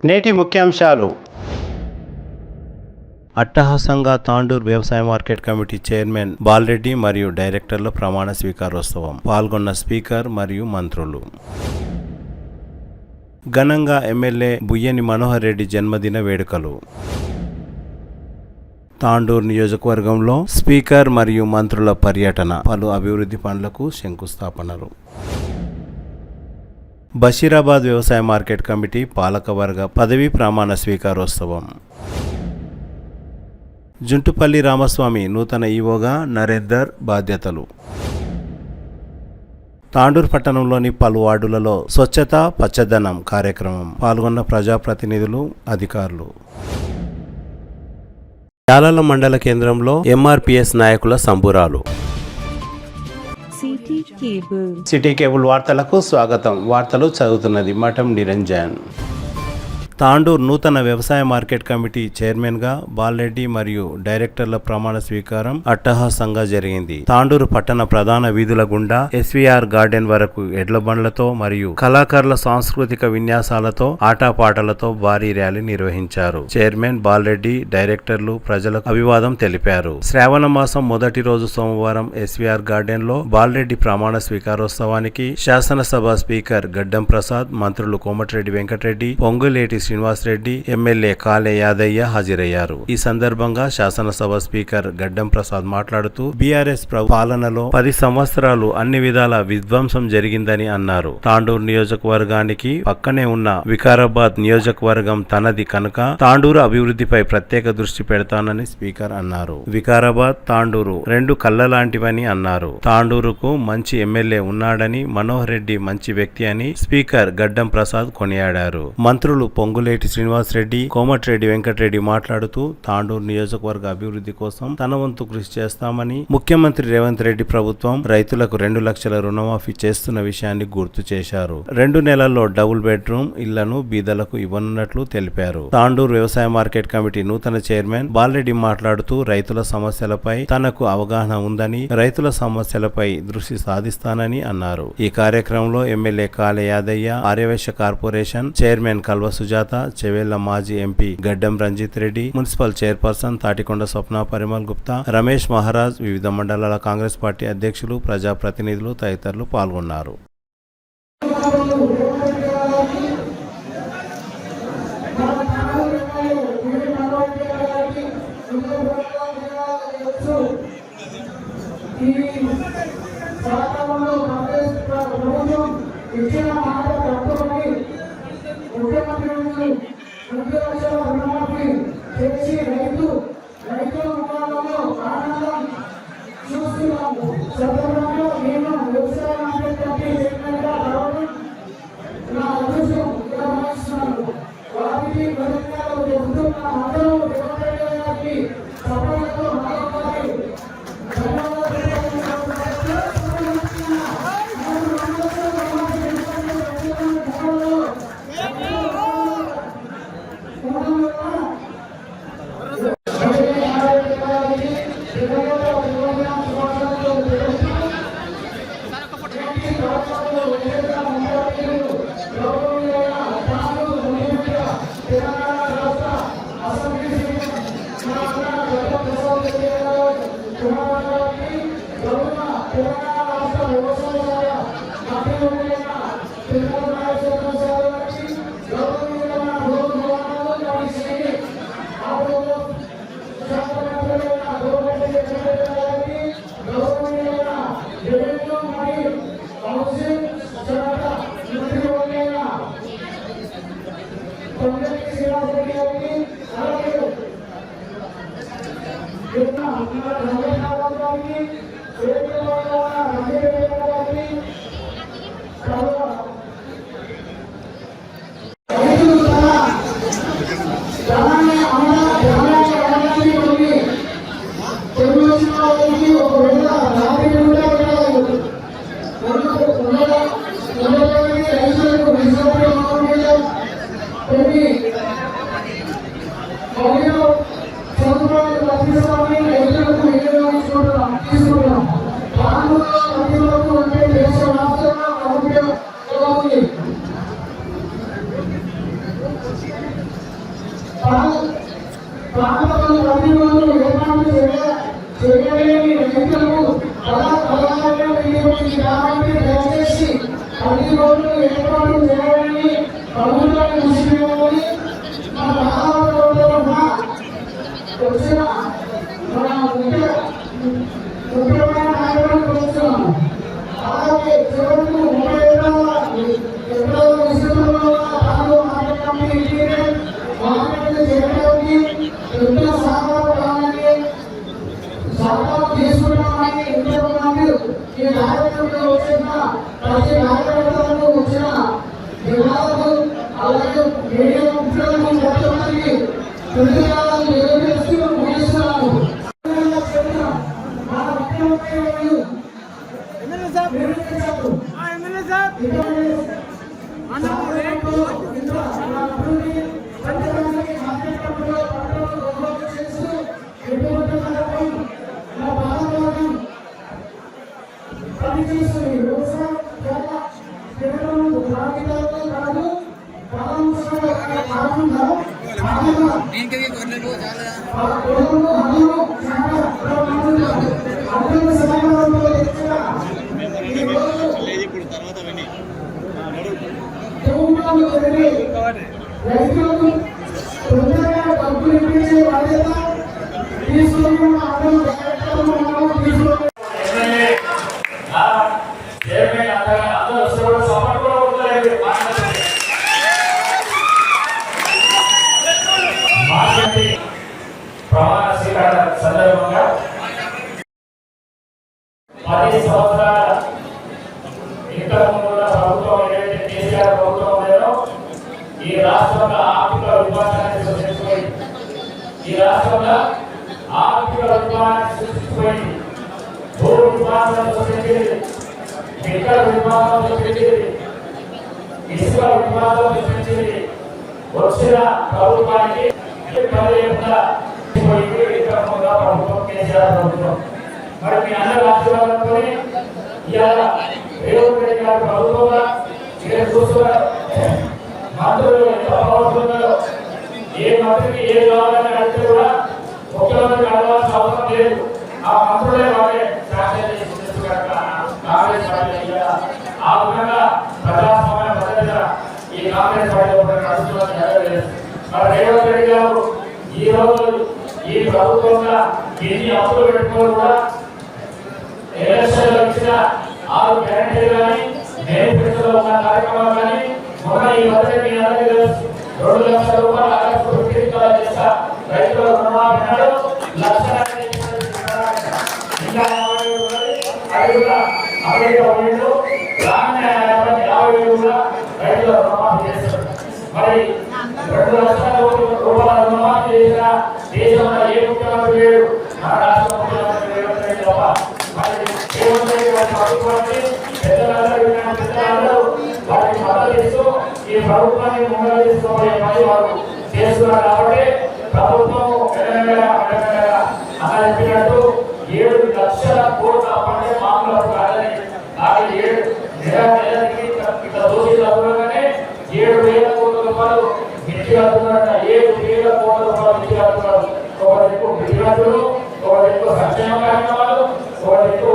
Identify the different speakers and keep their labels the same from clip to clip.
Speaker 1: నేటి ముఖ్యాంశాలు. అట్టహాసంగా తాండూర్ వ్యవసాయ మార్కెట్ కమిటీ చైర్మన్ బాలరెడ్డి మరియు డైరెక్టర్ల ప్రమాణ స్వీకారోత్సవం. పాల్గొన్న స్పీకర్ మరియు మంత్రులు. ఘనంగా ఎమ్మెల్యే బుయ్యని మనోహర్ రెడ్డి జన్మదిన వేడుకలు. తాండూర్ నియోజకవర్గంలో స్పీకర్ మరియు మంత్రుల పర్యటన. పలు అభివృద్ధి పనులకు శంకుస్థాపనలు. బషీరాబాద్ వ్యవసాయ మార్కెట్ కమిటీ పాలకవర్గ పదవీ ప్రమాణ స్వీకారోత్సవం. జుంటుపల్లి రామస్వామి నూతన ఈవోగా నరేందర్ బాధ్యతలు. తాండూర్ పట్టణంలోని పలు వార్డులలో స్వచ్ఛత పచ్చదనం కార్యక్రమం. పాల్గొన్న ప్రజాప్రతినిధులు, అధికారులు. యాలాల మండల కేంద్రంలో ఎంఆర్పిఎస్ నాయకుల సంబురాలు. సిటీ కేబుల్ వార్తలకు స్వాగతం. వార్తలు చదువుతున్నది మఠం నిరంజన్. తాండూర్ నూతన వ్యవసాయ మార్కెట్ కమిటీ చైర్మన్గా బాలరెడ్డి మరియు డైరెక్టర్ల ప్రమాణ స్వీకారం అట్టహాసంగా జరిగింది. తాండూరు పట్టణ ప్రధాన వీధుల గుండా ఎస్వీఆర్ గార్డెన్ వరకు ఎడ్ల బండ్లతో మరియు కళాకారుల సాంస్కృతిక విన్యాసాలతో ఆటపాటలతో భారీ ర్యాలీ నిర్వహించారు. చైర్మన్ బాలరెడ్డి, డైరెక్టర్లు ప్రజలకు అభివాదం తెలిపారు. శ్రావణ మాసం మొదటి రోజు సోమవారం ఎస్వీఆర్ గార్డెన్ లో బాలరెడ్డి ప్రమాణ స్వీకారోత్సవానికి శాసనసభ స్పీకర్ గడ్డం ప్రసాద్, మంత్రులు కోమటిరెడ్డి వెంకటరెడ్డి, పొంగులేటి శ్రీనివాసరెడ్డి, ఎమ్మెల్యే కాళే యాదయ్య హాజరయ్యారు. ఈ సందర్భంగా శాసనసభ స్పీకర్ గడ్డం ప్రసాద్ మాట్లాడుతూ బీఆర్ఎస్ పాలనలో 10 సంవత్సరాలు అన్ని విధాల విధ్వంసం జరిగిందని అన్నారు. తాండూరు నియోజకవర్గానికి పక్కనే ఉన్న వికారాబాద్ నియోజకవర్గం తనది కనుక తాండూరు అభివృద్ధిపై ప్రత్యేక దృష్టి పెడతానని స్పీకర్ అన్నారు. వికారాబాద్, తాండూరు రెండు కళ్ళ లాంటివని అన్నారు. తాండూరుకు మంచి ఎమ్మెల్యే ఉన్నాడని, మనోహర్ రెడ్డి మంచి వ్యక్తి అని స్పీకర్ గడ్డం ప్రసాద్ కొనియాడారు. మంత్రులు పొంగులేటి శ్రీనివాసరెడ్డి, కోమటిరెడ్డి వెంకటరెడ్డి మాట్లాడుతూ తాండూరు నియోజకవర్గ అభివృద్ధి కోసం తన వంతు కృషి చేస్తామని, ముఖ్యమంత్రి రేవంత్ రెడ్డి ప్రభుత్వం రైతులకు 2 లక్షల రుణమాఫీ చేస్తున్న విషయాన్ని గుర్తు చేశారు. 2 నెలల్లో డబుల్ బెడ్రూమ్ ఇళ్లను బీదలకు ఇవ్వనున్నట్లు తెలిపారు. తాండూరు వ్యవసాయ మార్కెట్ కమిటీ నూతన చైర్మన్ బాలరెడ్డి మాట్లాడుతూ రైతుల సమస్యలపై తనకు అవగాహన ఉందని, రైతుల సమస్యలపై దృష్టి సాధిస్తానని అన్నారు. ఈ కార్యక్రమంలో MLA కాళే Yadaiah, Aryavysya corporation chairman కల్వ Sujatha, Chevella మాజీ ఎంపీ గడ్డం రంజిత్ రెడ్డి, మున్సిపల్ చైర్పర్సన్ తాటికొండ స్వప్న పరిమల్ గుప్తా, రమేష్ మహారాజ్, వివిధ మండలాల కాంగ్రెస్ పార్టీ అధ్యక్షులు, ప్రజాప్రతినిధులు తదితరులు పాల్గొన్నారు.
Speaker 2: ప్రాంతంలో ప్రతి రోజు ఏర్పాటు చేయలేని రైతులకు కాబట్టి దయచేసి ప్రతి రోజు ఏర్పాటు చేయాలని ప్రభుత్వాన్ని చూసుకోవాలని మన రాష్ట్రంలో వచ్చిన మన ముఖ్యమైన నాయకులను కోరుతున్నాము. అలాగే చివరకు 30 ఎకరాల విస్తృతంలో ఎంతో సహకారాన్ని తీసుకున్నామని ఎంతోమంది ఈ కార్యక్రమంలో వచ్చిన ప్రతి కార్యకర్తలకు వచ్చిన వివరాలకు అలాగే మీడియా ముఖ్యులకు మొట్టమొదటి ధన్యవాదాలు తెలియజేస్తూ ముగిస్తున్నాను. మన ముఖ్యమంత్రి రైతులకు తొందరగా డబ్బులు ఇప్పించే బాధ్యత తీసుకుని
Speaker 3: ప్రమాణ స్వీకార సందర్భంగా 10 సంవత్సరాల ఇంతకుముందు ప్రభుత్వం ఏదైతే కేసీఆర్ ప్రభుత్వం ఉందో ఈ రాష్ట్రంలో ఆర్థిక విభాగాన్ని సృష్టించిపోయింది. ఈ రాష్ట్రంలో ఆర్థిక విభాగాన్ని సృష్టించిపోయింది. భూ విభాగాన్ని సృష్టించింది, ఇతర విభాగాన్ని సృష్టించింది, ఇసుక విభాగాన్ని సృష్టించింది. వచ్చిన ప్రభుత్వానికి ప్రభుత్వం కేసీఆర్ ప్రభుత్వం మరి మీ అందరి ఆశీర్వాదంతో ఇవాళ రేవంత్ రెడ్డి గారి ప్రభుత్వంగా మీరు చూస్తున్నారు. మంత్రులు ఎంత బాగుంటున్నారో, ఏ మంత్రికి ఏ కావాలని అడిగితే కూడా ముఖ్యమంత్రికి అడగాల్సిన అవసరం లేదు. ఆ మంత్రులే వాళ్ళే శాసన కాంగ్రెస్ పార్టీ ఆ విధంగా ప్రజాస్వామ్య పద్ధతిగా ఈ కాంగ్రెస్ పార్టీ నడుస్తుందని జరగలేదు. మరి రేవంత్ రెడ్డి గారు ఈ రోజు ఈ ప్రభుత్వంగా ఎన్ని అప్పులు పెట్టుకోరు కూడా ఎలక్షన్ లో ఇచ్చిన 6 గ్యారెంటీలు కానీ మేనిఫెస్టోలో ఉన్న కార్యక్రమాలు కానీ మొన్న ఈ మధ్య మీ అందరికీ తెలుసు 2 లక్షల రూపాయలు ఆగస్టు చేస్తా రైతుల రుణమాఫీ అన్నాడు. లక్ష ఇంకా 50,000 రాగానే 50,000 కూడా రైతుల రుణమాఫీ చేస్తారు. మరి 2 లక్షల రూపాయల రుణమాఫీ చేసిన దేశంలో ఏ ముఖ్యమంత్రి లేడు, మన రాష్ట్ర ముఖ్యమంత్రి రేవంత్ రెడ్డి తప్ప. మరి రేవంత్ రెడ్డి గారి ప్రభుత్వాన్ని పెద్దలందరూ వారికి మద్దతు ఇస్తూ ఈ ప్రభుత్వాన్ని ముందుకు తీసుకోబోయే పని వారు చేస్తున్నారు. కాబట్టి ప్రభుత్వం అలా చెప్పినట్టు 7 లక్షల కోట్ల పంటే మామూలు కాదని నెలకి ఇట్లా దోషి చదువుగానే 7,000 కోట్ల రూపాయలు మిర్చి కడుతున్నారట. 7,000 కోట్ల రూపాయలు మిర్చి కడుతున్నారు. ఒక దిక్కు బిజినెస్లు, ఒక దిక్కు సంక్షేమ కార్యక్రమాలు, ఒక దిక్కు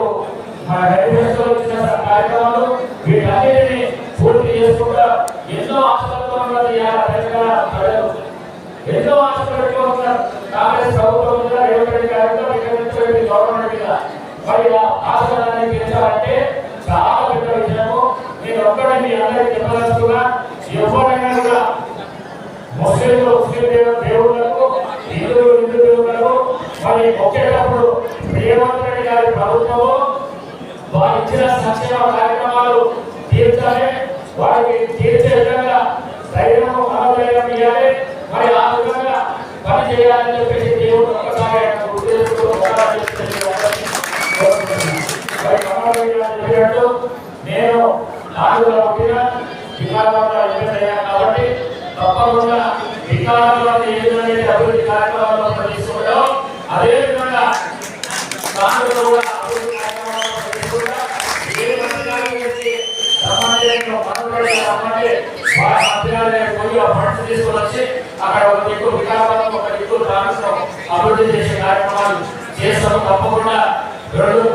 Speaker 3: మేనిఫెస్టోలో ఇచ్చిన కార్యక్రమాలు, వీటన్నిటిని పూర్తి చేసుకుంటా ఎన్నో ఆశలతో ఉన్నది ప్రజలు. ఎన్నో ఆశలు పెట్టుకుంటున్నారు కాంగ్రెస్ ప్రభుత్వం మీద, రేవంత్ రెడ్డి గారితో, గవర్నమెంట్ మీద. మరి ఆ ఆశలన్నీ తీర్చాలంటే చాలా పెద్ద విషయము. నేను ఒక్కడే మీ అందరికీ చెప్పదలుచుకున్నా, ఎవరైనా కూడా ముస్లింలు ముస్లిం దేవుళ్లకు, హిందువులు హిందూ దేవుళ్లకు మరి ఒకేటప్పుడు రేవంత్ రెడ్డి గారి ప్రభుత్వము వారు ఇచ్చిన సంక్షేమ కార్యక్రమాలు తీర్చాలి, వారికి తీర్చే విధంగా ధైర్యం మనోధైర్యం ఇవ్వాలి. మరి ఆ విధంగా పని చేయాలని చెప్పేసి దేవుడు ఒక్కసారి చెప్పినట్టు నేను 4వ పుట్టిన వికారాబాద్లో ఎమ్మెల్యేయ్యాను. కాబట్టి తప్పకుండా వికారాబాద్ ఏ విధంగా అభివృద్ధి కార్యక్రమాల్లో తీసుకుంటాం, అదే విధంగా కాంగ్రెస్ కూడా అభివృద్ధి కార్యక్రమాల్లో తీసుకుంటా. ఏ వర్గాలు చేసి రమ్మంటే వారి మధ్యాహ్నం పోయి ఆ ఫండ్స్ తీసుకొని వచ్చి అక్కడ ఒక దిక్కు వికారాబాద్ ఒక దిక్కు రాష్ట్రం అభివృద్ధి చేసే కార్యక్రమాలు చేస్తాము. తప్పకుండా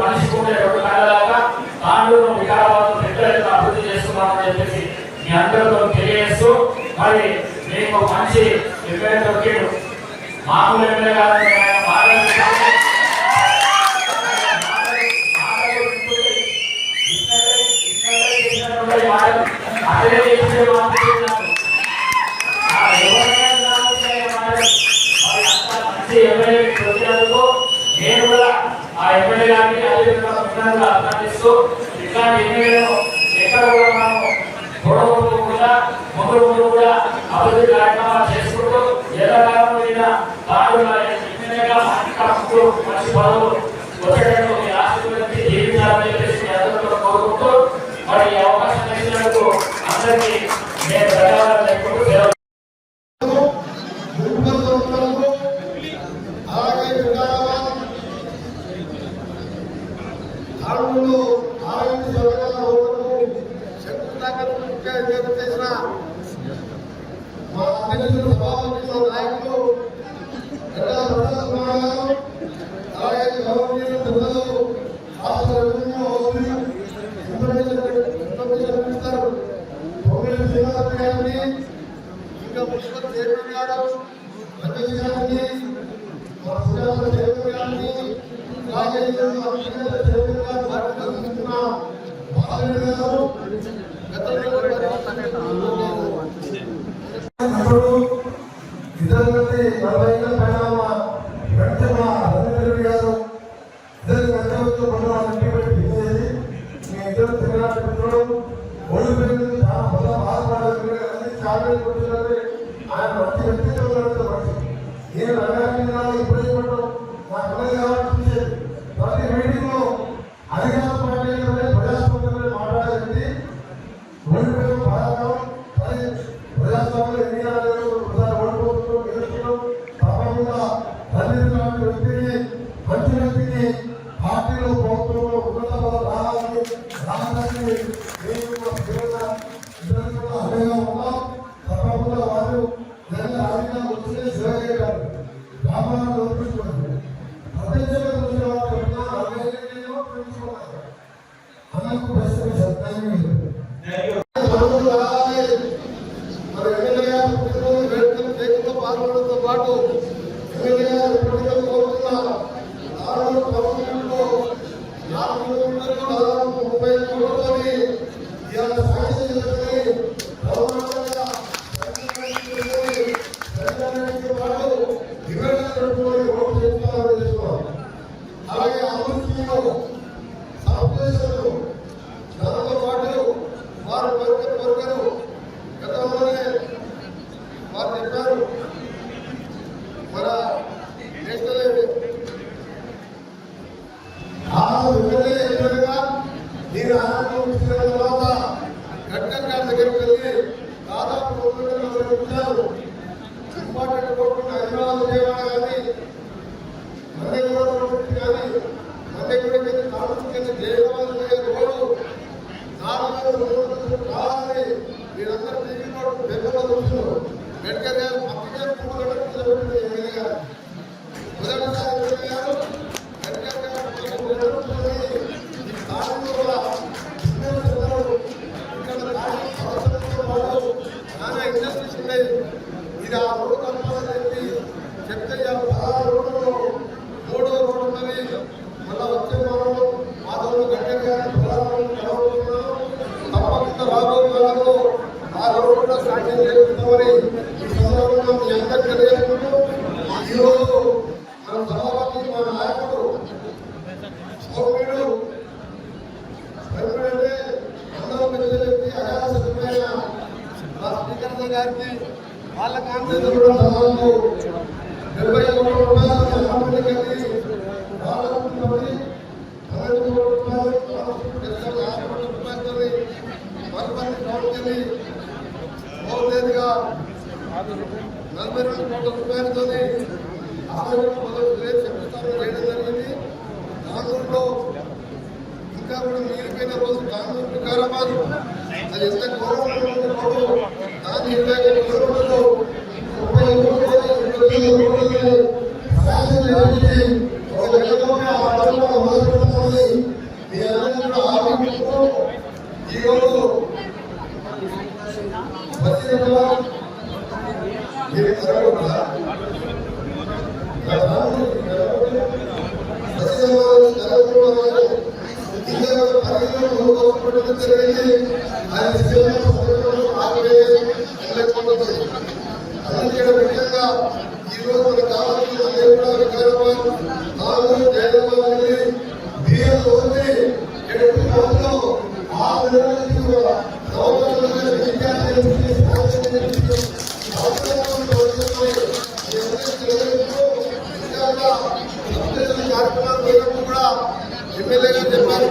Speaker 3: మనిషికి ఉండే 2 నెలలాగా తాండూరు వికారాబాద్ పెద్ద అభివృద్ధి చేస్తున్నామని చెప్పేసి మీ అందరితో తెలియజేస్తూ మరి మీకు మంచి ఎమ్మెల్యే దొరికాడు. మామూలు ఎమ్మెల్యే కాదని నేను కూడా ఆ ఎమ్మెల్యే గారిని అదేవిధంగా అభినందిస్తూ ఇట్లాంటి ఎమ్మెల్యేలను ఎక్కడ కూడా మనము గొడవకుండా ముందు కూడా అభివృద్ధి కార్యక్రమాలు చేసుకుంటూ ఎల్లకాలం ఎమ్మెల్యేగా మంచి పదవులు వచ్చేటట్టు మీ ఆశీర్వదించి జీవించాలని చెప్పేసి అందరితో కోరుకుంటూ మరి ఈ అవకాశం ఇచ్చినందుకు అందరికీ నేను ధన్యవాదాలు తెలుపుకుంటూ
Speaker 4: ఎమ్మెల్యేగా చెప్పారు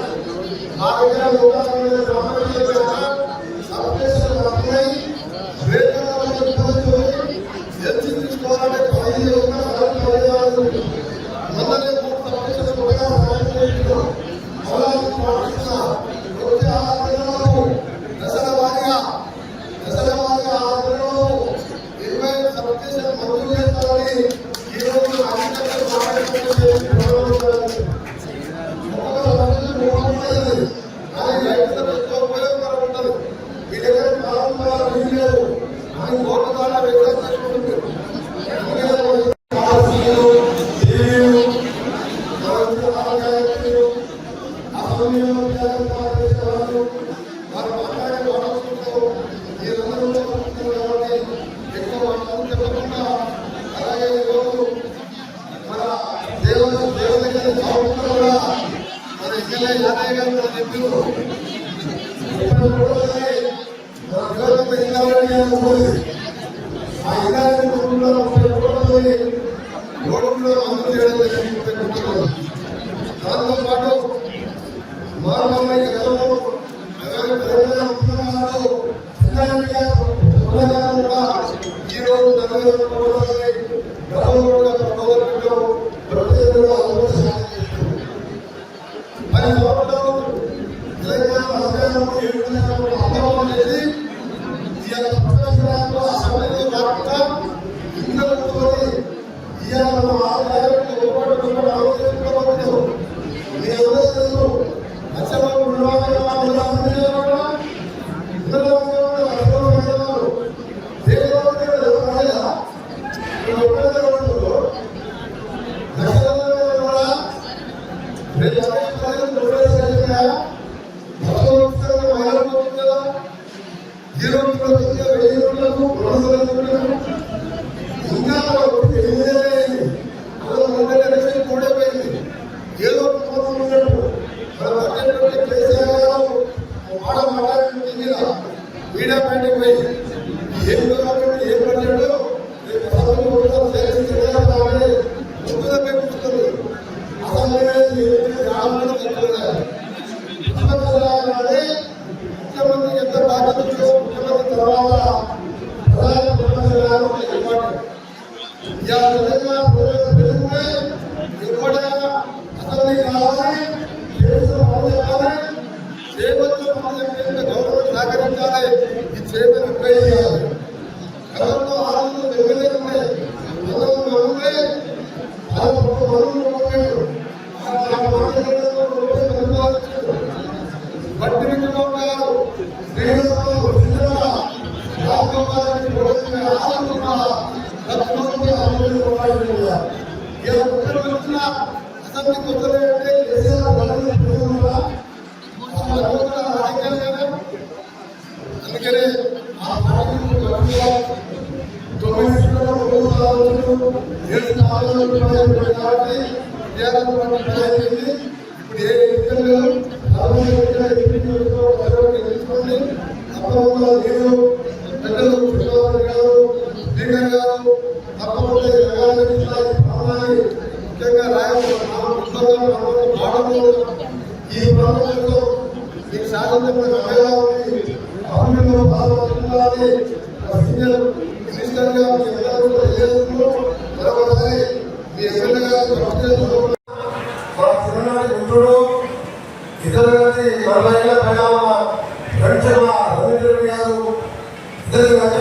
Speaker 4: దాంతో పాటు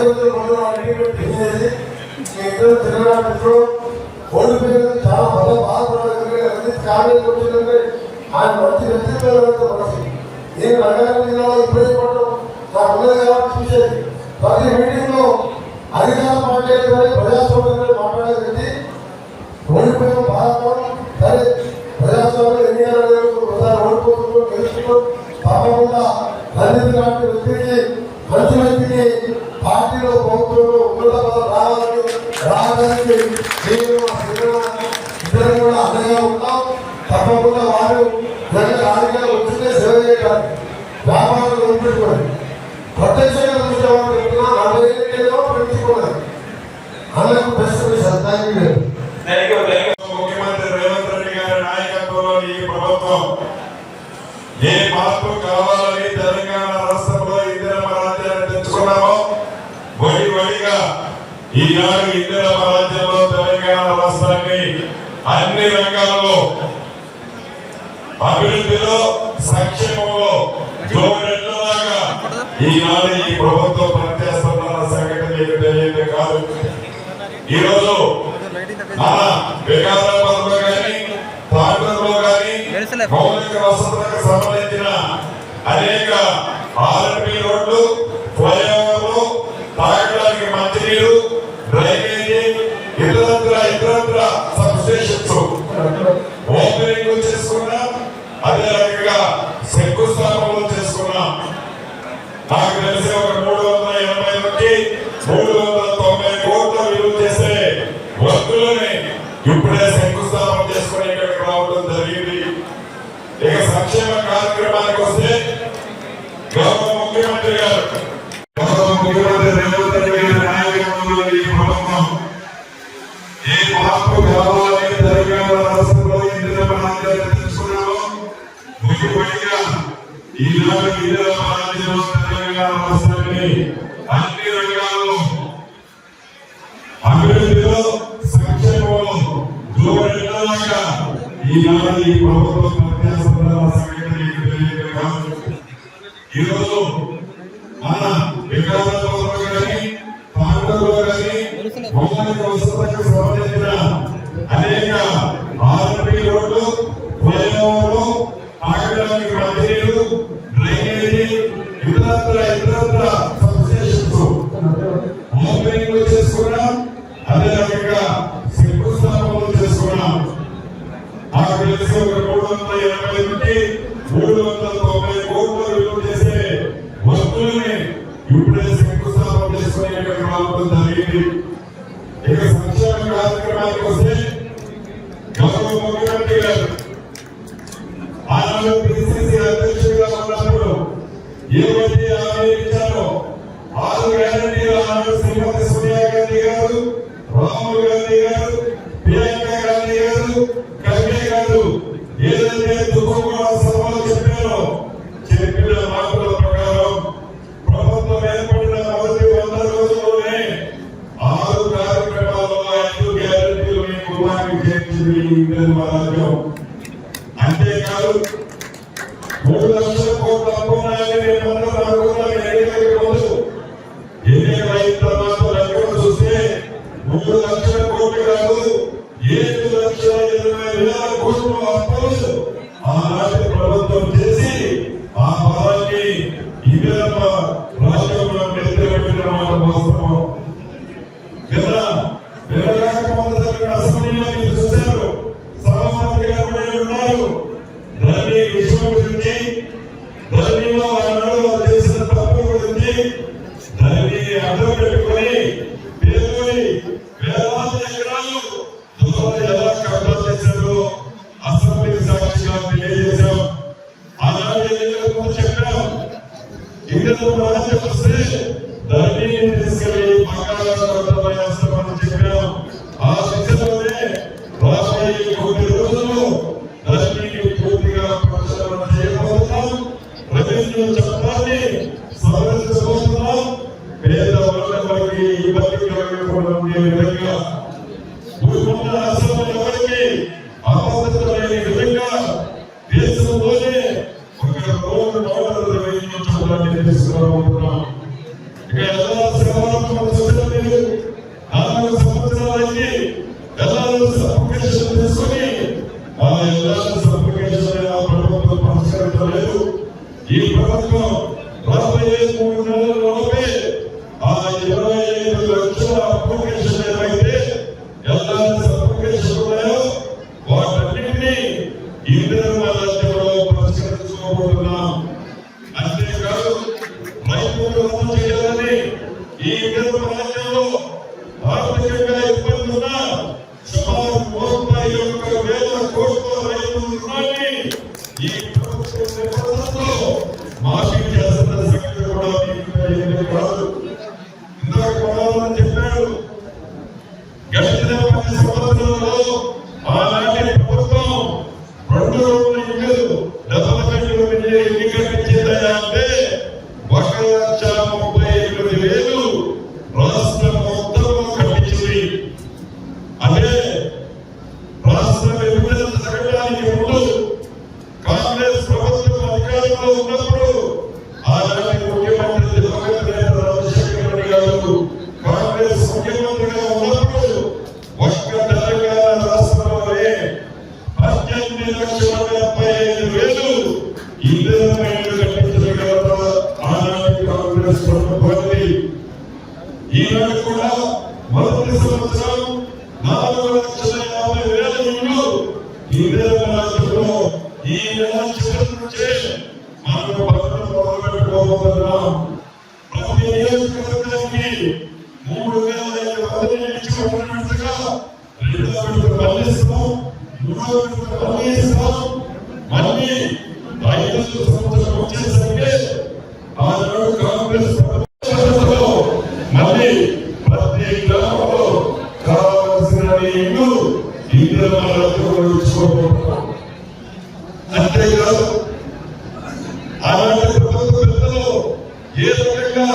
Speaker 4: ఇద్దరు ఇద్దరు తిరగడానికి ఓడిపోయినది చాలా బాధపడాలి. కాంగ్రెస్ వచ్చిందంటే ఆయన మంచి వ్యక్తిత్వం మనసు. నేను రంగారెడ్డి జిల్లాలో ఇప్పుడే పడడం నాకు ఉన్నది కాబట్టి చూసేది. ప్రతి మీటింగ్లో అధికార పార్టీ ప్రజాస్వామ్యంలో మాట్లాడే వ్యక్తి ఓడిపోయిన బాధపడడం. సరే ప్రజాస్వామ్యం ఎన్ని ఓడిపోతున్నాం గెలుస్తున్నాం తప్పకుండా రంజిత్ లాంటి వ్యక్తికి మంచి వ్యక్తికి పార్టీలో ప్రభుత్వంలో ఉన్నత పదవి రావడానికి ఇద్దరు కూడా అండగా ఉంటాం. తప్పకుండా వారు రాజకీయాలు వచ్చిందే సేవ చేయడానికి వ్యాపారాలు వదిలిపెట్టుకోండి. ప్రత్యక్షంగా చూసేవాళ్ళు చెప్తున్నా 40 ఏళ్ళో పెంచుకోలేదు. అందుకు బెస్ట్
Speaker 5: ముఖ్యమంత్రి రేవంత్ రెడ్డి గారి నాయకత్వంలో ఈ ప్రభుత్వం ఏ మార్పు కావాలని తెలంగాణ రాష్ట్రంలో ఇందిరమ్మ రాజ్యాన్ని తెచ్చుకున్నామో వడిగా ఈనాడు ఇందిరమ్మ రాజ్యంలో తెలంగాణ రాష్ట్రాన్ని అన్ని రంగాల్లో అభివృద్ధిలో సంక్షేమంలో జోడెళ్ళలాగా ఈనాడు ఈ ప్రభుత్వం పనిచేస్తున్న సంగతి మీకు తెలియదు కాదు. ఈరోజు మన వికారాబాద్లో కానీ తాండూరులో కానీ మౌలిక వసతులకు సంబంధించిన అనేక ఆర్ఎంపీ రోడ్లు, ఫ్లైఓవర్లు, తాగడానికి మంచినీరు, డ్రైనేజీ, ఇతరత్ర సబ్స్టేషన్స్ ఓపెనింగ్ చేసుకున్నాం. అదే రకంగా శంకుస్థాపనలు చేసుకున్నాం. నాకు తెలిసి ఒక 380 నుంచి 390 కోట్ల విలువ చేసే వర్కులని ఇప్పుడే శంకుస్థాపన చేసుకుని ఇక్కడికి రావడం జరిగింది. ఇక సంక్షేమ కార్యక్రమానికి వస్తే గౌరవ ముఖ్యమంత్రి రేవంత్ రెడ్డి గారి నాయకత్వంలో ఈ ప్రభుత్వం ఏ మార్పు కావాలని తెలంగాణ రాష్ట్రంలో ఇందిరమ్మ రాజ్యాన్ని తెచ్చుకున్నామో ముఖ్యమంత్రిగా ఈనాడు ఇందిరమ్మ రాజ్యంలో తెలంగాణ రాష్ట్రాన్ని అన్ని రంగాల్లో అభివృద్ధిలో సంక్షేమంలో జోడెళ్ళలాగా ఈనాడు ఈ ప్రభుత్వం పనిచేస్తున్న సంగతి మీకు తెలియదు కాదు. ఈరోజు మన వికారాబాద్లో కానీ తాండూరులో కానీ మౌలిక వసతులకు సంబంధించిన అనేక ఆర్ఎంపీ రోడ్లు, ఫ్లైఓవర్లు, తాగడానికి మంచినీరు, డ్రైనేజీ, ఇతరత్ర సబ్స్టేషన్స్ ఓపెనింగ్ చేసుకున్నాం. అదే రకంగా శంకుస్థాపనలు చేసుకున్నాం. నాకు తెలిసి ఒక 380 నుంచి 390 కోట్ల విలువ చేసే వస్తువుల్ని ఇప్పుడే శంకుస్థాపన చేసుకుని ఇక్కడికి రావడం జరిగింది. ఇక సంక్షేమ కార్యక్రమానికి వస్తే గౌరవ ముఖ్యమంత్రి గారు ఆనాడు పిసిసి అధ్యక్షుడిగా ఉన్నప్పుడు ఏవైతే హామీ ఇచ్చారో 6 గ్యారెంటీలు ఆనాడు శ్రీమతి సోనియా గాంధీ గారు, రాహుల్ గాంధీ గారు, ప్రియాంక గాంధీ గారు, ఖర్గే గారు ఏదైతే దుఃఖంగా సభలో చెప్పారో చెప్పిన మాటల ప్రకారం ప్రభుత్వం ఏర్పడిన మొదటి 100 రోజుల్లోనే 6 కార్యక్రమాల్లో 5 గ్యారెంటీలు మీ కుటుంబానికి చేర్చింది ఇందిరమ్మ రాజ్యం. అంతేకాదు 3 లక్షల కోట్ల అప్పున్నాయని మేమందరం అనుకున్నాం. ఎన్నికల అయిన తర్వాత లెక్కలు చూస్తే 3 లక్షల కోట్లు కాదు 7,20,000 కోట్ల అప్పులు ఆనాటి ప్రభుత్వం చేసి ఆ పదాన్ని ఇందిరమ్మ రాజ్యంలో ఎత్తిపెట్టిన మాట వాస్తవం. అసెంబ్లీలో మీరు చూశారు, సభాపతి గారు కూడా ఉన్నారు. దాన్ని విషయం గురించి, దానిలో ఆనాడు వారు చేసిన తప్పు గురించి దాన్ని అడ్డం పెట్టుకుని పేదోని వేలాది ఎకరాలు ఎలా కబ్జా చేశారో అసెంబ్లీ సాక్షిగా తెలియజేశాం. ఆనాడు ఎన్నికలకు ముందు చెప్పాం, ఇందులో రాజ్యం వస్తే దాన్ని తీసుకెళ్లి బంగాళాఖాతంలో వేస్తామని చెప్పాం. ఆ దిశలోనే రాబోయే కొన్ని రోజుల్లో దాన్ని పూర్తిగా ప్రక్షాళన చేయబోతున్నాం. రెవెన్యూ చట్టాన్ని సవరించబోతున్నాం. పేద వర్గాలకి ఇబ్బంది కలగకుండా ఉండే విధంగా భూముల అసలు ఎవరికి ఆపదలేని విధంగా దేశంలోనే ఒక రోడ్డు మోడల్ రెవెన్యూ చట్టాన్ని తీసుకురాబోతున్నాం. ఇక ఎలా సేవలు 4 పోయి ఎల్ఆర్ఎస్ అప్లికేషన్ తీసుకుని ఆ ఎల్ఆర్ఎస్ అప్లికేషన్ ప్రభుత్వం పరిష్కరించలేదు. ఈ ప్రభుత్వం రాబోయే 3 నెలల్లోనే ఆ 25 లక్షల అప్లికేషన్ ఏవైతే ఎల్ఆర్ఎస్ అప్లికేషన్ ఉన్నాయో వాటన్నింటినీ ఇందిరమ్మ రాజ్యంలో పరిష్కరించుకోబోతున్నాం. అంతేకాదు రైతులకు అమలు చేయాలని ఈ ఇందిరమ్మ రాజ్యంలో ఆర్థికంగా ఇబ్బంది ఉన్న సుమారు 31,000 కోట్ల రైతుల రుణాన్ని ఈ ప్రభుత్వం నేపథ్యంలో మాఫీ చేస్తున్న సంగతి కూడా మీకు కాదు. ఇందాక కొడాలని చెప్పాడు, గడిచిన 10 సంవత్సరాల్లో ఆనాటి ప్రభుత్వం 2 ఇళ్ళు డబల్ బెడ్రూమ్ ఎన్ని కట్టించిందా అంటే 1,38,000 రాష్ట్రం మొత్తంలో కట్టించింది. అదే రాష్ట్ర విభజన జరగడానికి ముందు కాంగ్రెస్ ప్రభుత్వం అధికారంలో ఉన్నప్పుడు ఆనాటి ముఖ్యమంత్రి దివంగత నేత రాజశేఖర రెడ్డి గారు కాంగ్రెస్ ముఖ్యమంత్రిగా ఉన్నప్పుడు ఒక్క తెలంగాణ రాష్ట్రంలోనే 18,75,000 ఇందిరమ్మ ఇళ్ళు కట్టించగలరా ఆనాటి కాంగ్రెస్ ప్రభుత్వాన్ని. ఈనాడు కూడా మొదటి సంవత్సరం 4,50,000 ఇళ్ళు ఇందిరమ్మ రాజ్యంలో ఈ నెల చివరి నుంచే మనం పనులు మొదలుపెట్టుకోబోతున్నాం. ప్రతి నియోజకవర్గానికి 3,500 ఇచ్చి ఉన్నట్టుగా 2 విడతలు మళ్ళిస్తాం, 3వ విడత మళ్ళిస్తాం. మళ్ళీ 5వ సంవత్సరం వచ్చేసరికి ఆనాడు కాంగ్రెస్ ప్రభుత్వంలో మళ్ళీ ప్రతి గ్రామంలో కావాల్సిన ఇల్లు ఇందిరమ్మ రాజ్యంలో ఇచ్చుకోబోతున్నాం. అంతేకాదు ఆనాటి ప్రభుత్వ పెద్దలు ఏ రకంగా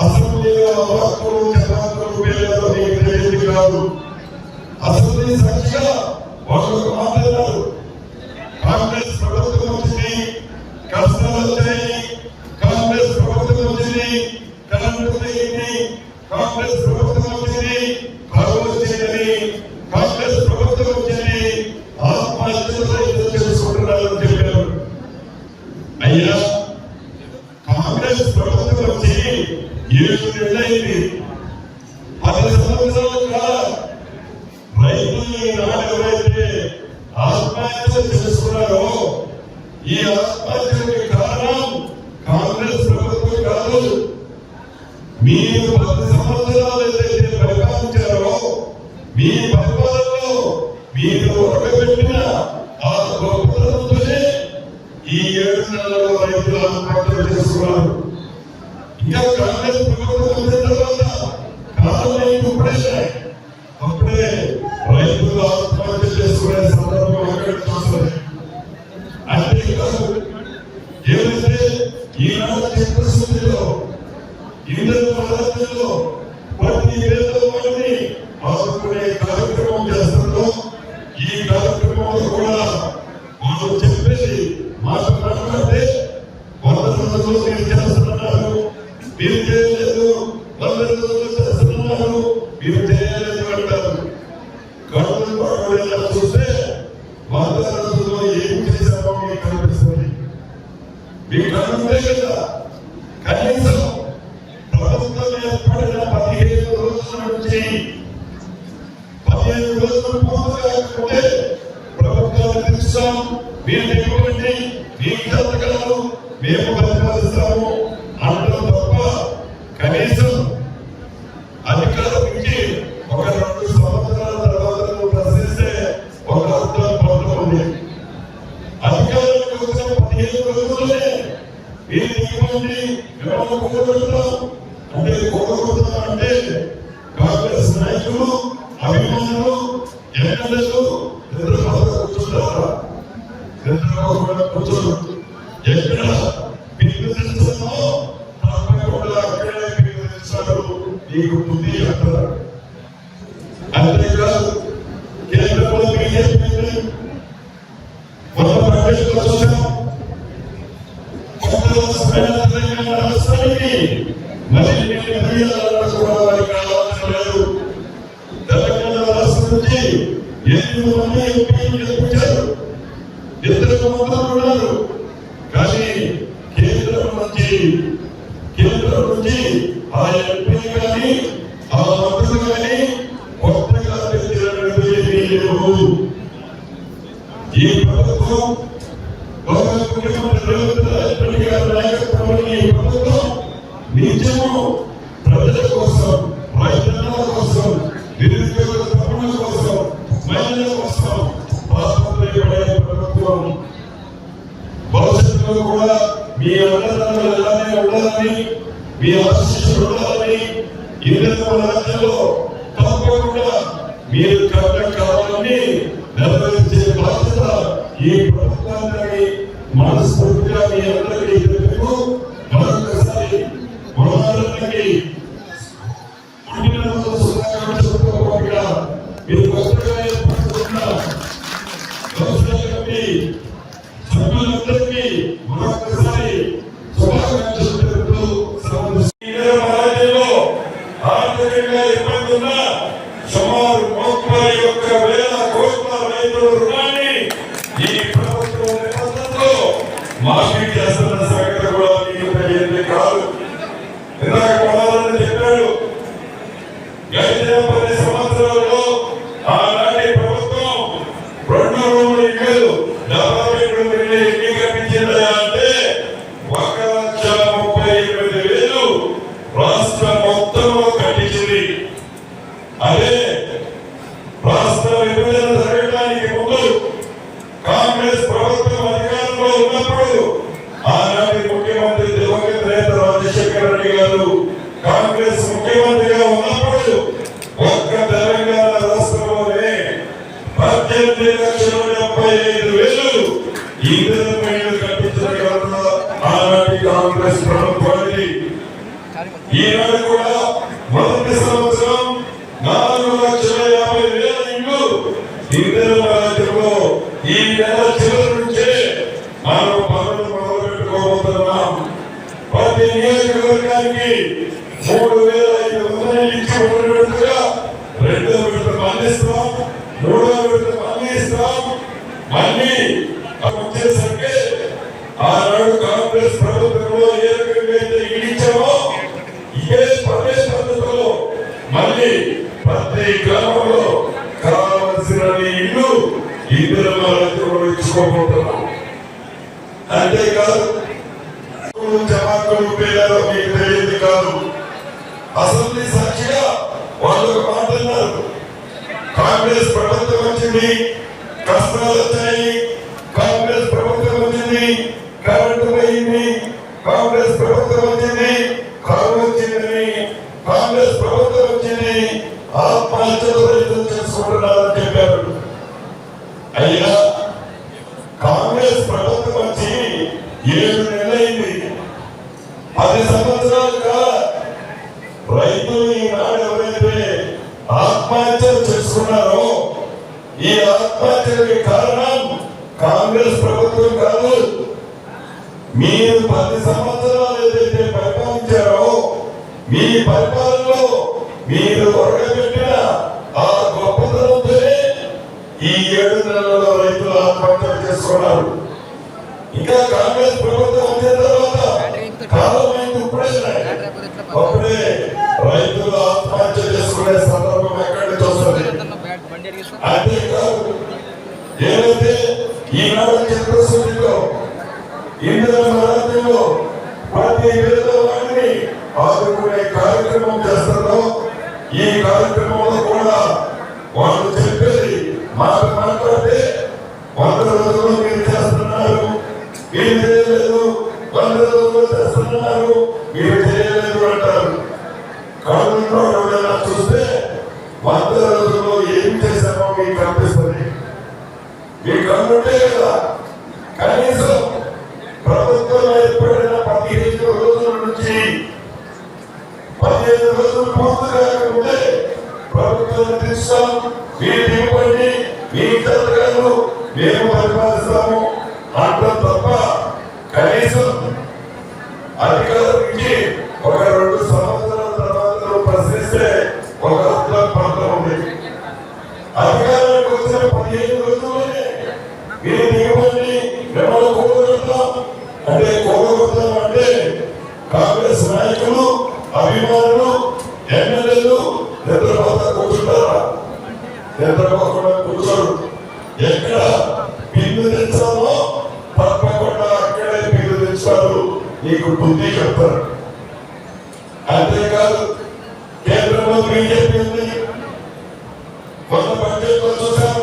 Speaker 5: అసెంబ్లీలో వాక్కులు చట్టాలు పేర్లతో మీకు తెలియదు కాదు. అసెంబ్లీ సాక్షిగా వాళ్ళు మాట్లాడారు, కాంగ్రెస్ ప్రభుత్వం వచ్చింది, కష్టాలు వచ్చాయి, కాంగ్రెస్ ప్రభుత్వం వచ్చింది, కరెంటు పోయింది, కాంగ్రెస్ ప్రభుత్వం వచ్చింది, కరువు వచ్చిందని, కాంగ్రెస్ ప్రభుత్వం వచ్చింది, ఆత్మహత్యలు చేసుకుంటున్నారని చెప్పారు. అయ్యా, కాంగ్రెస్ ప్రభుత్వం వచ్చి 7 నెలలైంది. 10 సంవత్సరాలుగా రైతులు ఈనాడు ఎవరైతే ఆత్మహత్యలు చేసుకున్నారో ఈ ఆత్మహత్యలకి కారణం కాంగ్రెస్ ప్రభుత్వం కాదు. మీరు 10 సంవత్సరాలు ఏదైతే పరిపాలించారో మీ పరిపాలనలో మీరు ఒరగబెట్టిన ఆ గొప్పతనంతోనే ఈ 7 నెలల్లో రైతులు ఆత్మహత్యలు చేసుకున్నారు. ఇంకా కాంగ్రెస్ ప్రభుత్వం వచ్చిన తర్వాత కాలం అప్పుడే రైతులు ఆత్మహత్య చేసుకునే సందర్భం అక్కడ చూస్తుంది. అంతేకాదు ఏదైతే ఈనాడు చిత్తశుద్ధిలో ఇందిరమ్మ రాజ్యంలో ప్రతి పేదవాడిని ఆదుకునే కార్యక్రమం చేస్తుందో ఈ కార్యక్రమంలో కూడా మనం చెప్పేది మాట్లాడితే 100 రోజులు మీరు చేస్తున్నారు, మీరు చేయలేదు, 100 రోజులు చేస్తున్నారు, మీరు చేయలేదు అంటారు. కడుపు చూస్తే 100 రోజుల్లో ఏం చేశామో మీకు కనిపిస్తుంది. మీకు కనిపిస్తే కదా కనీసం ప్రభుత్వం ఏర్పడిన 15 రోజుల నుంచి 15 రోజులు పూర్తి కాకపోతే ప్రభుత్వాన్ని పిలుస్తాం, మీరు ఇవ్వండి, మీకు జతగలరు, మేము పరిపాలిస్తాము అంటాం తప్ప కనీసం అధికారానికి ఒక 2 సంవత్సరాల తర్వాత నువ్వు ప్రశ్నిస్తే ఒక అర్థం పొందుతుంది. అధికారానికి వచ్చిన 15 రోజులే మీరు ఇవ్వండి, మేము కూడబెడతాం అంటే కూడబెడతాం అంటే కాంగ్రెస్ నాయకులు, అభిమానులు, ఎమ్మెల్యేలు కూర్చుంటారా? కూర్చోరు. ఎక్కడ బిల్లు తెచ్చామో తప్పకుండా అక్కడే బిల్లు తెచ్చాడు, నీకు బుద్ధి అంటారు. అంతేకాదు కేంద్రంలో బీజేపీ మన బడ్జెట్లో చూసాం, తెలంగాణ రాష్ట్రానికి మరిన్ని నిధులు కూడా వారికి ఆలోచన లేదు. తెలంగాణ నుంచి 8 మంది ఎంపీలు గెలిపించారు, 2 మంత్రులు ఉన్నారు. కానీ కేంద్రం నుంచి ఆ ఎంపీ కానీ ఆ మంత్రులు కానీ కొత్తగా తెచ్చినటువంటి ఈ ప్రభుత్వం ముఖ్యమంత్రి రేవంత్ రెడ్డి గారి నాయకత్వంలో ఈ ప్రభుత్వం నిత్యము ప్రజల కోసం, రైతుల కోసం, నిరుద్యోగ తప్పుల కోసం, మహిళల కోసం ఆస్పత్రిపడే ప్రభుత్వం. భవిష్యత్తులో కూడా మీ అన్నదానాలు ఎలానే ఉండాలని, మీ ఆశీస్సులు ఉండాలని, ఇంద్రమ రాజ్యంలో తప్పకుండా మీరు కావాలని నెరవేర్చే బాధ్యత ఈ ప్రభుత్వాన్ని మనస్ఫూర్తిగా మీ అందరికీ తెలుపు. మరొకసారి మనకి మీరు కొత్తగా ఏర్పడుతున్న సభ్యులందరికీ మరొకసారి శుభాకాంక్షలు తెలుపుతూ ఆర్థికంగా ఇబ్బంది ఉన్న సుమారు 31,000 కోట్ల రైతుల రుణాన్ని ఈ ప్రభుత్వం నిబంధనలో మాఫీ చేస్తున్న సంగతి కూడా మీకు తెలియదు కాదు. ఇందాక కొడాలని చెప్పాడు, గడిచిన 10 సంవత్సరాల్లో ఆనాటి ప్రభుత్వం 2 ఇళ్ళు 72 ఎన్ని కట్టించిందా అంటే 1,38,000 రాష్ట్రం మొత్తంలో కట్టించింది. అదే రాష్ట్ర విభజన జరగడానికి ముందు కాంగ్రెస్ ప్రభుత్వం అధికారంలో ఉన్నప్పుడు ఆనాటి ముఖ్యమంత్రి దివంగత నేత రాజశేఖర రెడ్డి గారు కాంగ్రెస్ ముఖ్యమంత్రిగా ఉన్నప్పుడు ఒక్క తెలంగాణ రాష్ట్రంలోనే 18,75,000 ఇందిరమ్మ కట్టించిన ఘనత ఆనాటి కాంగ్రెస్ ప్రభుత్వానికి. ఈనాడు కూడా మొదటి సంవత్సరం 4,50,000 ఇళ్ళు ఇందిరమ్మ రాజ్యంలో ఈ నెల చివరి నుంచే మనం పనులు మొదలుపెట్టుకోబోతున్నాం. ప్రతి నియోజకవర్గానికి 3,500 ఇచ్చి మొదలుపెట్టుగా 2వ విడత మళ్ళిస్తాం, 3వ విడత మళ్ళిస్తాం. మళ్ళీ వచ్చేసరికి ఆనాడు కాంగ్రెస్ ప్రభుత్వంలో ఏ రకంగా అయితే ఇచ్చామో ఇదే పద్ధతిలో మళ్ళీ ప్రతి గ్రామంలో కావలసిన ఇల్లు ఇందిరమ్మ రాజ్యంలో ఇచ్చుకోబోతున్నాం. అంతేకాదు జమాకులు పేర్లు మీకు తెలియదు కాదు. అసెంబ్లీ సాక్షిగా వాళ్ళు మాట్లాడినారు, కాంగ్రెస్ ప్రభుత్వం వచ్చింది, కష్టాలు వచ్చాయి, కాంగ్రెస్ ప్రభుత్వం వచ్చింది, కరెంటు పోయింది, కాంగ్రెస్ ప్రభుత్వం వచ్చింది, కరువు వచ్చిందని, కాంగ్రెస్ ప్రభుత్వం వచ్చింది, ఆత్మహత్యలు రైతులు చేసుకుంటున్నారని చెప్పారు. అయ్యా, కాంగ్రెస్ ప్రభుత్వం వచ్చి 7 నెలలైంది. 10 సంవత్సరాలుగా రైతులు ఈనాడు ఎవరైతే ఆత్మహత్యలు చేసుకున్నారో ఈ ఆత్మహత్యలకి కారణం కాంగ్రెస్ ప్రభుత్వం కాదు. మీరు 10 సంవత్సరాలు ఏదైతే పరిపాలించారో మీ పరిపాలనలో మీరు ఒరగబెట్టిన ఆ గొప్పతనంతోనే ఈ 7 నెలల్లో రైతులు ఆత్మహత్యలు చేసుకున్నారు. ఇంకా కాంగ్రెస్ ప్రభుత్వం వచ్చిన తర్వాత కాలమైంది, అప్పుడే రైతులు ఆత్మహత్య చేసుకునే సందర్భం ఎక్కడి నుంచి వస్తుంది. అంతేకాదు, ఏదైతే ఈనాడు చిత్రశుద్ధిలో ఇందిరమ్మ రాజ్యంలో ప్రతి పేదవాడిని ఆదుకునే కార్యక్రమం చేస్తారో ఈ కార్యక్రమంలో కూడా వాళ్ళు చెప్పేది మాకు మాట్లాడితే 100 రోజులు మీరు చేస్తున్నారు, మీరు చేయలేదు, 100 రోజులు చేస్తున్నారు, మీరు చేయలేదు అంటారు. కళ్ళలో ఎవరైనా చూస్తే 100 రోజుల్లో ఏం చేశామో మీకు కనిపిస్తుంది. మీకు కన్నుంటే కదా. కనీసం ప్రభుత్వం ఏర్పడిన 15 రోజుల నుంచి 15 రోజులు పూర్తి కాకముందే ప్రభుత్వం తీస్తాం, మీరు ఇవ్వండి, మీ జరగాలు మేము పరిపాలిస్తాము అంటాం తప్ప కనీసం అధికారులకి ఒక 2 సంవత్సరాల తర్వాత ప్రశ్నిస్తే ఒక అర్థం ఉంది. నిద్రపోకుండా కూర్చోరు. ఎక్కడ బిల్లు తెచ్చామో తప్పకుండా అక్కడే బిల్లు తెచ్చారు, నీకు బుద్ధి చెప్తారు. అంతేకాదు కేంద్రంలో బీజేపీ ఉంది, మొన్న బడ్జెట్ లో చూసాం.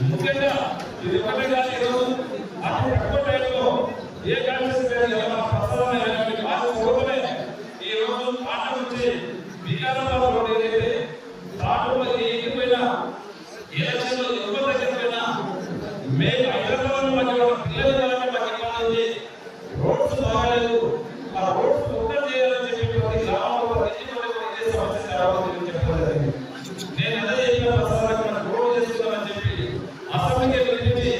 Speaker 3: ముఖ్యంగా ఇది ఒకటే కాదు, ఈరోజు అతి తక్కువ టైంలో ఏ కార్యక్రమం ఈ రోజు పాట నుంచి వికారాబాద్ రోడ్ ఏదైతే దాంట్లో ఎక్కిపోయిన ఎలక్షన్ లో ఎవరి దగ్గర పోయినా మేము హైదరాబాద్ మధ్య పిల్లల మధ్య రోడ్స్ బాగాలేదు, ఆ రోడ్స్ ఉత్తరం చేయాలని చెప్పి ప్రతి గ్రామంలో ఇదే సమస్య రావాలని చెప్పలేదు. నేను అదే చెప్పిన రోడ్ చేస్తున్నామని చెప్పి అసెంబ్లీకి పిలిపించి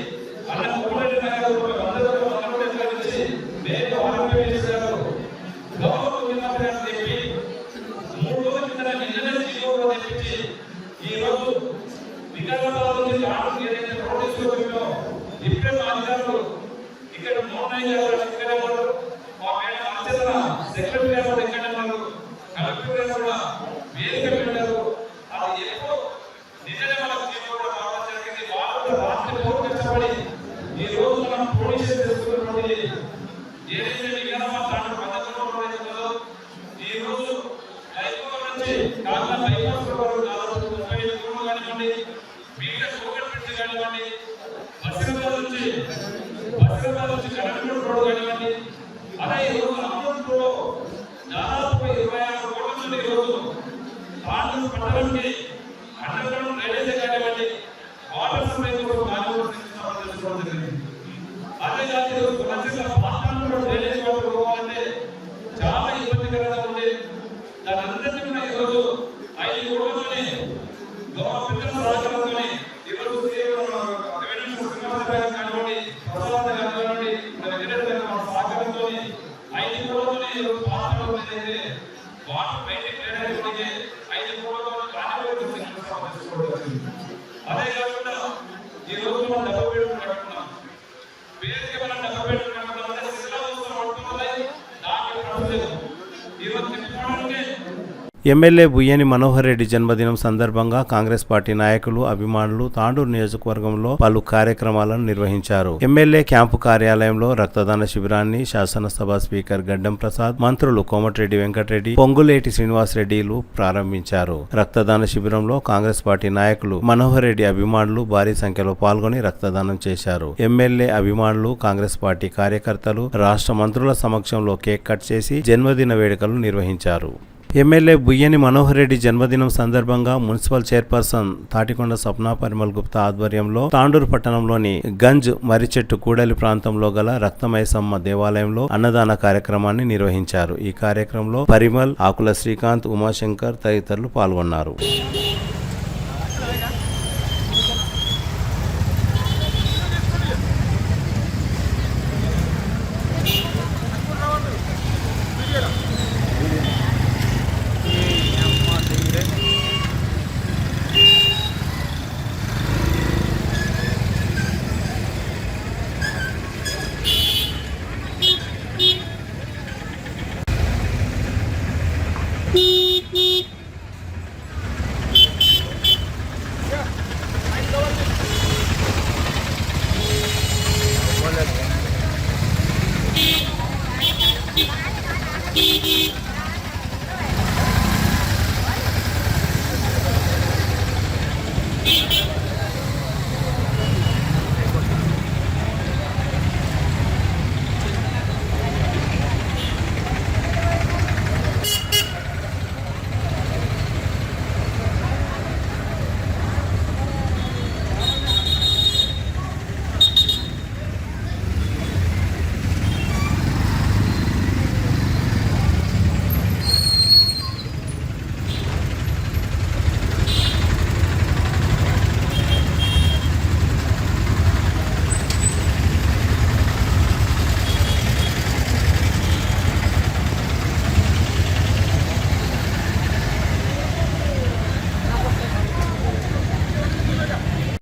Speaker 3: అలా కోటి నగర్ నుంచి నేను ఆరోగ్య చేశాను గౌరవం చెప్పి 3 రోజుల కింద నిన్ననే జీవో తెప్పించి ఈ రోజు వికారాబాద్ నుంచి ఆటోకి ఏదైతే రోడ్ తీసుకొచ్చామో ఇప్పుడే మా అధికారులు ఇక్కడ మోహన్ గారు ఇక్కడ ఉన్నారు, మా మేడం అర్చన సెక్రటరీ గారు ఇక్కడ ఉన్నారు, కలెక్టర్ గారు కూడా వేదిక పెట్టారు. అది ఎక్కువ నిజంగా మనకు జీవో కూడా రావడం జరిగింది. వాళ్ళు రాత్రి పోటీ కష్టపడి ఈ రోజు మనం పోలీసు చేసుకున్నటువంటి ఏదైతే వికారాబాద్ దాంట్లో పద్ధతిలో ఈ రోజు హైకోర్టు నుంచి కాకినాడ హైకోర్టు వరకు దాదాపు 35 కోట్లు కానివ్వండి, మిగతా కోకట్ బ్రిడ్జ్ కానివ్వండి, బస్సులబాద్ నుంచి కరెంట్ రోడ్ కానివ్వండి, అలా ఈ రోజు అమౌంట్లో దాదాపు 26 కోట్ల నుండి ఈ రోజు పాండూరు పట్టణానికి అండర్గ్రౌండ్ డ్రైనేజ్ కానివ్వండి, వాటర్ సప్లై కూడా తెలుసుకోవడం జరిగింది. అదే కాదు ఈరోజు కొనసాగిన పాఠాలలో డ్రైనేజ్ వాటర్ పోవాలంటే చాలా ఇబ్బందికరంగా ఉంది. దాని అందరినీ కూడా ఈరోజు 5 కోట్లతోనే గవర్నమెంట్ సహకారంతోనే ఈరోజు కానివ్వండి, ప్రసాద్ కానివ్వండి, సహకారంతో 5 కోట్లతోనే ఈరోజు పాఠాలు వాటర్ బయటికి డ్రైనేజ్ 5 కోట్లతో అదే కాకుండా ఈ రోజు మనం 70 ఏళ్ళు కట్టుకున్నాం. పేరుకి మనం 70 ఏళ్ళు కట్టుకున్నాం అంటే శిలాబోసం పడుతున్నాయి, దానికి పడలేదు. ఈరోజు తిప్పడానికి
Speaker 1: ఎమ్మెల్యే బుయ్యని మనోహర్ రెడ్డి జన్మదినం సందర్భంగా కాంగ్రెస్ పార్టీ నాయకులు, అభిమానులు తాండూరు నియోజకవర్గంలో పలు కార్యక్రమాలను నిర్వహించారు. ఎమ్మెల్యే క్యాంపు కార్యాలయంలో రక్తదాన శిబిరాన్ని శాసనసభ స్పీకర్ గడ్డం ప్రసాద్, మంత్రులు కోమటిరెడ్డి వెంకటరెడ్డి, పొంగులేటి శ్రీనివాసరెడ్డిలు ప్రారంభించారు. రక్తదాన శిబిరంలో కాంగ్రెస్ పార్టీ నాయకులు, మనోహర్ రెడ్డి అభిమానులు భారీ సంఖ్యలో పాల్గొని రక్తదానం చేశారు. ఎమ్మెల్యే అభిమానులు, కాంగ్రెస్ పార్టీ కార్యకర్తలు రాష్ట్ర మంత్రుల సమక్షంలో కేక్ కట్ చేసి జన్మదిన వేడుకలు నిర్వహించారు. ఎమ్మెల్యే బుయ్యని మనోహర్ రెడ్డి జన్మదినం సందర్భంగా మున్సిపల్ చైర్పర్సన్ తాటికొండ స్వప్న పరిమల్ గుప్తా ఆధ్వర్యంలో తాండూరు పట్టణంలోని గంజ్ మర్రిచెట్టు కూడలి ప్రాంతంలో గల రక్తమైసమ్మ దేవాలయంలో అన్నదాన కార్యక్రమాన్ని నిర్వహించారు. ఈ కార్యక్రమంలో పరిమల్, ఆకుల శ్రీకాంత్, ఉమాశంకర్ తదితరులు పాల్గొన్నారు.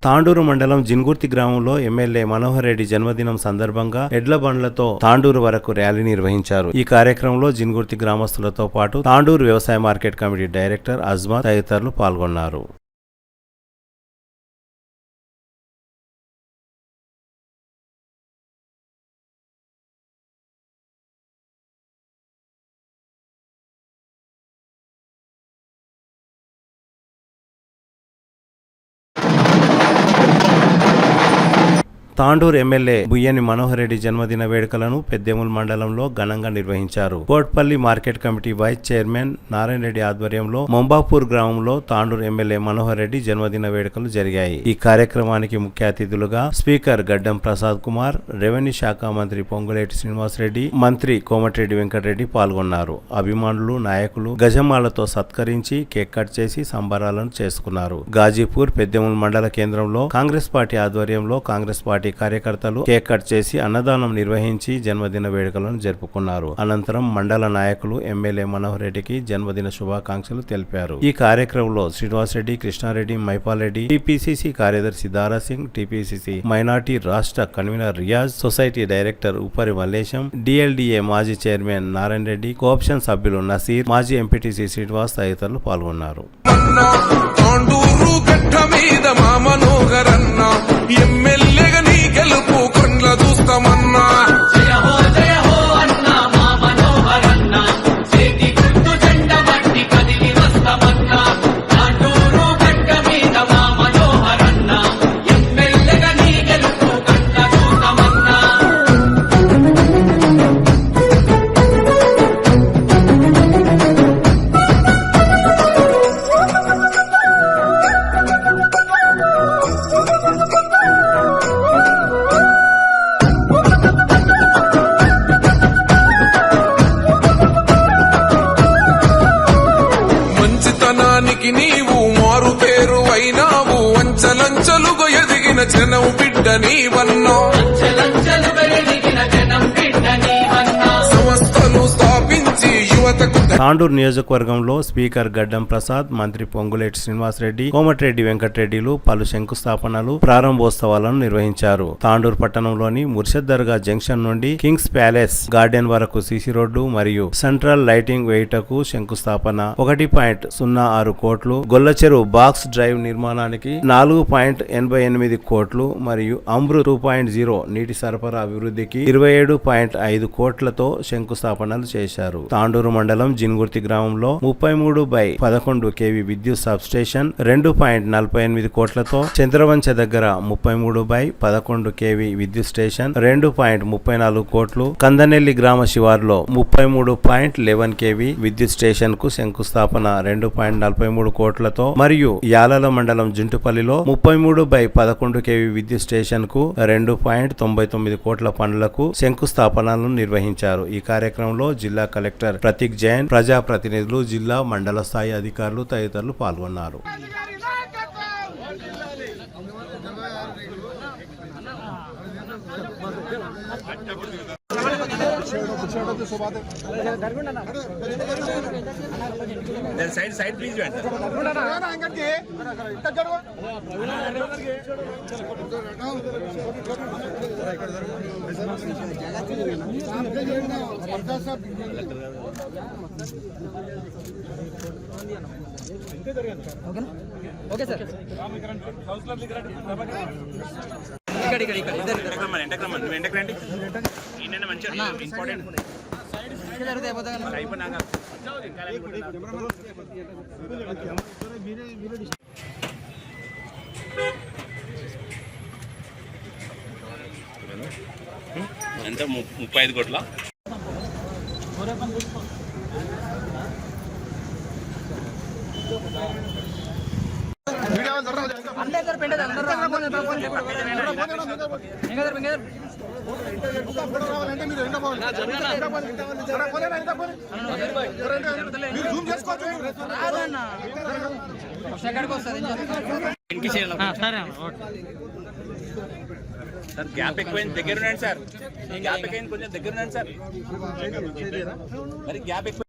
Speaker 1: తాండూరు మండలం జిన్గుర్తి గ్రామంలో ఎమ్మెల్యే మనోహర్ రెడ్డి జన్మదినం సందర్భంగా ఎడ్ల బండ్లతో తాండూరు వరకు ర్యాలీ నిర్వహించారు. ఈ కార్యక్రమంలో జిన్గుర్తి గ్రామస్తులతో పాటు తాండూరు వ్యవసాయ మార్కెట్ కమిటీ డైరెక్టర్ అజ్మా తదితరులు పాల్గొన్నారు. తాండూరు ఎమ్మెల్యే బుయ్యని మనోహర్ రెడ్డి జన్మదిన వేడుకలను పెద్దేముల్ మండలంలో ఘనంగా నిర్వహించారు. Kotpally market committee vice chairman Narayana Reddy ఆధ్వర్యంలో మొంబాపూర్ గ్రామంలో తాండూరు ఎమ్మెల్యే మనోహర్ రెడ్డి జన్మదిన వేడుకలు జరిగాయి. ఈ కార్యక్రమానికి ముఖ్య అతిథులుగా స్పీకర్ గడ్డం ప్రసాద్ కుమార్, రెవెన్యూ శాఖ మంత్రి పొంగులేటి శ్రీనివాసరెడ్డి, మంత్రి కోమటిరెడ్డి వెంకటరెడ్డి పాల్గొన్నారు. అభిమానులు, నాయకులు గజమాలతో సత్కరించి కేక్ కట్ చేసి సంబరాలను చేసుకున్నారు. గాజీపూర్ పెద్దేముల్ మండల కేంద్రంలో కాంగ్రెస్ పార్టీ ఆధ్వర్యంలో కాంగ్రెస్ పార్టీ కార్యకర్తలు కేక్ కట్ చేసి అన్నదానం నిర్వహించి జన్మదిన వేడుకలను జరుపుకున్నారు. అనంతరం మండల నాయకులు ఎమ్మెల్యే మనోహర్ రెడ్డికి జన్మదిన శుభాకాంక్షలు తెలిపారు. ఈ కార్యక్రమంలో శ్రీనివాసరెడ్డి, కృష్ణారెడ్డి, మైపాల్ రెడ్డి, టీపీసీసీ కార్యదర్శి దారాసింగ్, టీపీసీసీ మైనార్టీ రాష్ట్ర convener Riyaz, society director Upari Mallesham, DLDA మాజీ చైర్మన్ నారాయణ రెడ్డి, కోఆప్షన్ సభ్యులు నసీర్, మాజీ ఎంపీటీసీ శ్రీనివాస్ తదితరులు పాల్గొన్నారు.
Speaker 6: ఎమ్మెల్యేగా నీ గెలుపు కొండ్ల చూస్తామన్నా. జయ హో అన్నా మా మనోహరన్నా, చేతి గుర్తు జెండ బట్టి కదిలి వస్తామన్నా. తాండూరు గడ్డ మీద మా మనోహరన్నా, ఎమ్మెల్యేగా నీ గెలుపు కొండ్ల చూస్తామన్నా. నీవు మారు పేరు అయినావు, అంచలంచలుగా ఎదిగిన జనం బిడ్డ నీవన్నా. సంస్థలు స్థాపించి యువతకు.
Speaker 1: తాండూరు నియోజకవర్గంలో స్పీకర్ గడ్డం ప్రసాద్, మంత్రి పొంగులేటి శ్రీనివాసరెడ్డి, కోమటిరెడ్డి వెంకటరెడ్డిలు పలు శంకుస్థాపనలు, ప్రారంభోత్సవాలను నిర్వహించారు. తాండూరు పట్టణంలోని ముర్షద్ దర్గా జంక్షన్ నుండి కింగ్స్ ప్యాలెస్ గార్డెన్ వరకు సీసీ రోడ్డు మరియు సెంట్రల్ లైటింగ్ వేయుటకు శంకుస్థాపన, 1.06 కోట్లు, గొల్లచెరువు బాక్స్ డ్రైవ్ నిర్మాణానికి 4.88 కోట్లు మరియు అమృత్ 2.0 నీటి సరఫరా అభివృద్ధికి 27.5 కోట్లతో శంకుస్థాపనలు చేశారు. తాండూరు మండలం జిన్గుర్తి గ్రామంలో 33/11 kV విద్యుత్ సబ్ స్టేషన్ 2.48 కోట్లతో, చంద్రవంచ దగ్గర 33/11 kV విద్యుత్ స్టేషన్ 2.34 కోట్లు, కందనెల్లి గ్రామ శివారులో 33.11 kV విద్యుత్ స్టేషన్ కు శంకుస్థాపన 2.43 కోట్లతో మరియు యాలల మండలం జుంటుపల్లిలో 33/11 kV విద్యుత్ స్టేషన్ కు 2.99 కోట్ల పనులకు శంకుస్థాపనలను నిర్వహించారు. ఈ కార్యక్రమంలో జిల్లా కలెక్టర్ ప్రతీక్ జైన్, ప్రజాప్రతినిధులు, జిల్లా మండల స్థాయి అధికారులు తదితరులు పాల్గొన్నారు.
Speaker 7: Side please
Speaker 8: okay sir.
Speaker 7: ఎంత 35 కోట్ల సార్ గ్యాప్ ఎక్కువైంది, దగ్గర ఉండండి సార్. గ్యాప్ ఎక్కువైంది, కొంచెం దగ్గర ఉండండి సార్. మరి గ్యాప్ ఎక్కువ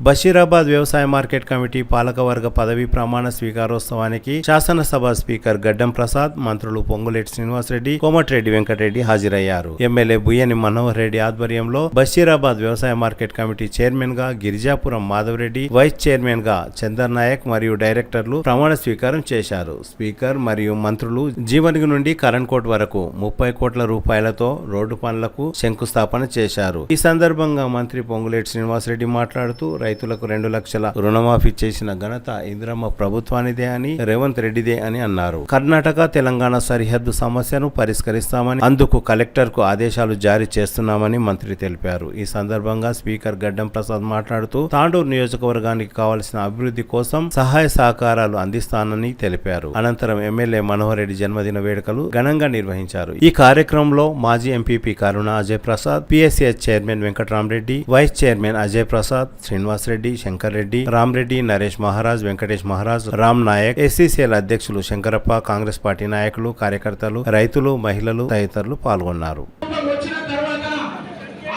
Speaker 1: బషీరాబాద్ వ్యవసాయ మార్కెట్ కమిటీ పాలకవర్గ పదవీ ప్రమాణ స్వీకారోత్సవానికి శాసనసభ స్పీకర్ గడ్డం ప్రసాద్, మంత్రులు పొంగులేటి శ్రీనివాసరెడ్డి, కోమటిరెడ్డి వెంకటరెడ్డి హాజరయ్యారు. ఎమ్మెల్యే బుయ్యని మనోహర్ రెడ్డి ఆధ్వర్యంలో బషీరాబాద్ వ్యవసాయ మార్కెట్ కమిటీ చైర్మన్ గా గిరిజాపురం మాధవరెడ్డి, వైస్ చైర్మన్ గా చందర్ నాయక్ మరియు డైరెక్టర్లు ప్రమాణ స్వీకారం చేశారు. స్పీకర్ మరియు మంత్రులు జీవన్గి నుండి కరణ్కోట్ వరకు 30 కోట్ల రూపాయలతో రోడ్డు పనులకు శంకుస్థాపన చేశారు. ఈ సందర్భంగా మంత్రి పొంగులేటి శ్రీనివాసరెడ్డి మాట్లాడుతూ రైతులకు 2 లక్షల రుణమాఫీ చేసిన ఘనత ఇందిరమ్మ ప్రభుత్వానిదే అని, రేవంత్ రెడ్డిదే అని అన్నారు. కర్ణాటక తెలంగాణ సరిహద్దు సమస్యను పరిష్కరిస్తామని, అందుకు కలెక్టర్ కు ఆదేశాలు జారీ చేస్తున్నామని మంత్రి తెలిపారు. ఈ సందర్భంగా స్పీకర్ గడ్డం ప్రసాద్ మాట్లాడుతూ తాండూరు నియోజకవర్గానికి కావలసిన అభివృద్ధి కోసం సహాయ సహకారాలు అందిస్తానని తెలిపారు. అనంతరం ఎమ్మెల్యే మనోహర్ రెడ్డి జన్మదిన వేడుకలు ఘనంగా నిర్వహించారు. ఈ కార్యక్రమంలో మాజీ MPP Karuna Ajay Prasad, PSCS chairman Venkatarama Reddy, vice chairman Ajay Prasad, Srinivas Reddy, Shankar Reddy, Rama Reddy, Naresh Maharaj, Venkatesh Maharaj, Ram Nayak, SCCL అధ్యక్షులు శంకరప్ప, కాంగ్రెస్ పార్టీ నాయకులు, కార్యకర్తలు, రైతులు, మహిళలు తదితరులు పాల్గొన్నారు.
Speaker 3: వచ్చిన తర్వాత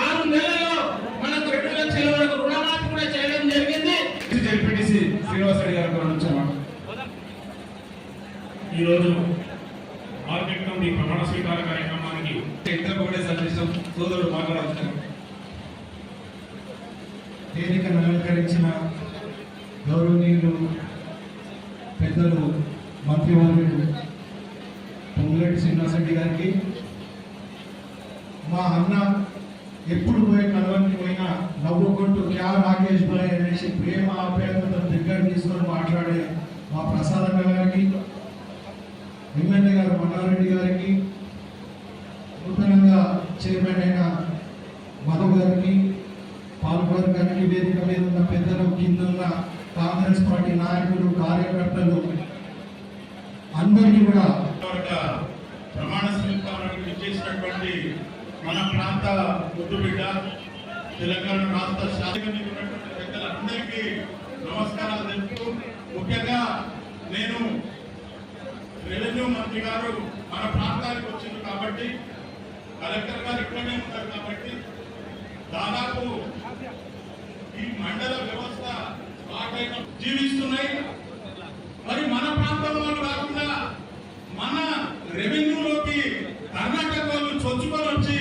Speaker 3: 6 నెలల్లో మనకు 2 లక్షల వరకు రుణమాఫీ కూడా చేయడం జరిగింది. జెడ్పీటీసీ శ్రీనివాస్ రెడ్డి గారు ఈ రోజు మార్కెట్ కమిటీ ప్రమాణ స్వీకార కార్యక్రమానికి ఇంద్రపడే సందేశం సోదరుడు మాట్లాడుతున్నారు.
Speaker 9: వేదికను అలంకరించిన గౌరవనీయులు పెద్దలు మంత్రివర్యులు పొంగులేటి శ్రీనివాసరెడ్డి గారికి, మా అన్న ఎప్పుడు పోయి కలవని పోయినా నవ్వుకుంటూ క్యా రాకేష్ భాయ్ అనేసి ప్రేమ ఆప్యాయతను దగ్గర తీసుకొని మాట్లాడే మా ప్రసాద్ గారికి, ఎమ్మెల్యే గారు మన్నారెడ్డి గారికి, నూతనంగా చైర్మన్ అయిన మధు గారికి, పాల్గొనడానికి వేదిక మీద ఉన్న పెద్దలు, కింద ఉన్న కాంగ్రెస్ పార్టీ నాయకులు, కార్యకర్తలు అందరికీ కూడా
Speaker 5: ప్రమాణ స్వీకారానికి చేసినటువంటి మన ప్రాంత ముద్దుబిడ్డ తెలంగాణ రాష్ట్ర శాసనసభ్యులు ఉన్నటువంటి పెద్దలందరికీ నమస్కారాలు తెలుపుతూ, ముఖ్యంగా నేను రెవెన్యూ మంత్రి గారు మన ప్రాంతానికి వచ్చింది కాబట్టి, కలెక్టర్ గారు ఇక్కడనే ఉన్నారు కాబట్టి దాదాపు ఈ మండల వ్యవస్థ స్టార్ట్ అయిన జీవిస్తున్నాయి. మరి మన ప్రాంతంలో కాకుండా మన రెవెన్యూలోకి కర్ణాటక వాళ్ళు చొచ్చుకొని వచ్చి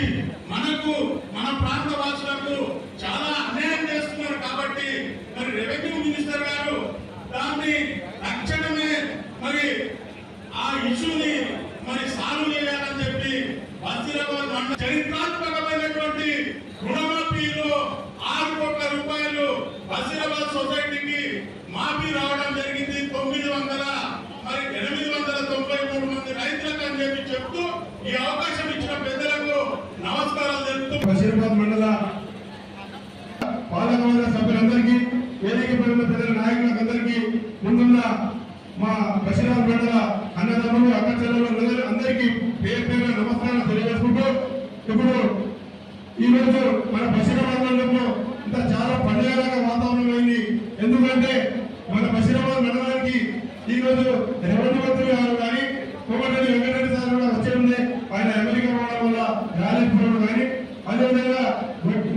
Speaker 5: మనకు, మన ప్రాంత వాసులకు చాలా అన్యాయం చేస్తున్నారు. కాబట్టి మరి రెవెన్యూ మినిస్టర్ గారు దాన్ని తక్షణమే మరి ఆ ఇష్యూని
Speaker 9: మరి సాగు చేయాలని చెప్పి బస్తిరాబాద్ మండల చరిత్రాత్మకమైనటువంటి రుణమాఫీలో 6 కోట్ల రూపాయలు బస్తిరాబాద్ సొసైటీకి మాఫీ రావడం జరిగింది. 893 మంది రైతులకు అని చెప్పి చెప్తూ ఈ అవకాశం ఇచ్చిన పెద్దలకు నమస్కారాలు తెలుపుతూ బషీరాబాద్ మండల పాలకవర్గ సభ్యులందరికీ, వేదిక పైన ప్రజల నాయకులందరికీ, ముందున్న మా బషీరాబాద్ మండల అన్నదమ్ములు అక్క చెల్లెలు అందరికీ పేరు పేరు నమస్కారాలు తెలియజేసుకుంటూ, ఇప్పుడు ఈరోజు మన బషీరాబాద్ మండలంలో ఇంత చాలా పండుగలాగా వాతావరణం అయింది. ఎందుకంటే మన బషీరాబాద్ మండలానికి ఈరోజు రెవెన్యూ మంత్రి గారు కానీ కోమటిరెడ్డి వెంకటరెడ్డి సార్ కూడా వచ్చే ఉంది. ఆయన అమెరికా పోవడం వల్ల రాలేకపోవడం కానీ, అదేవిధంగా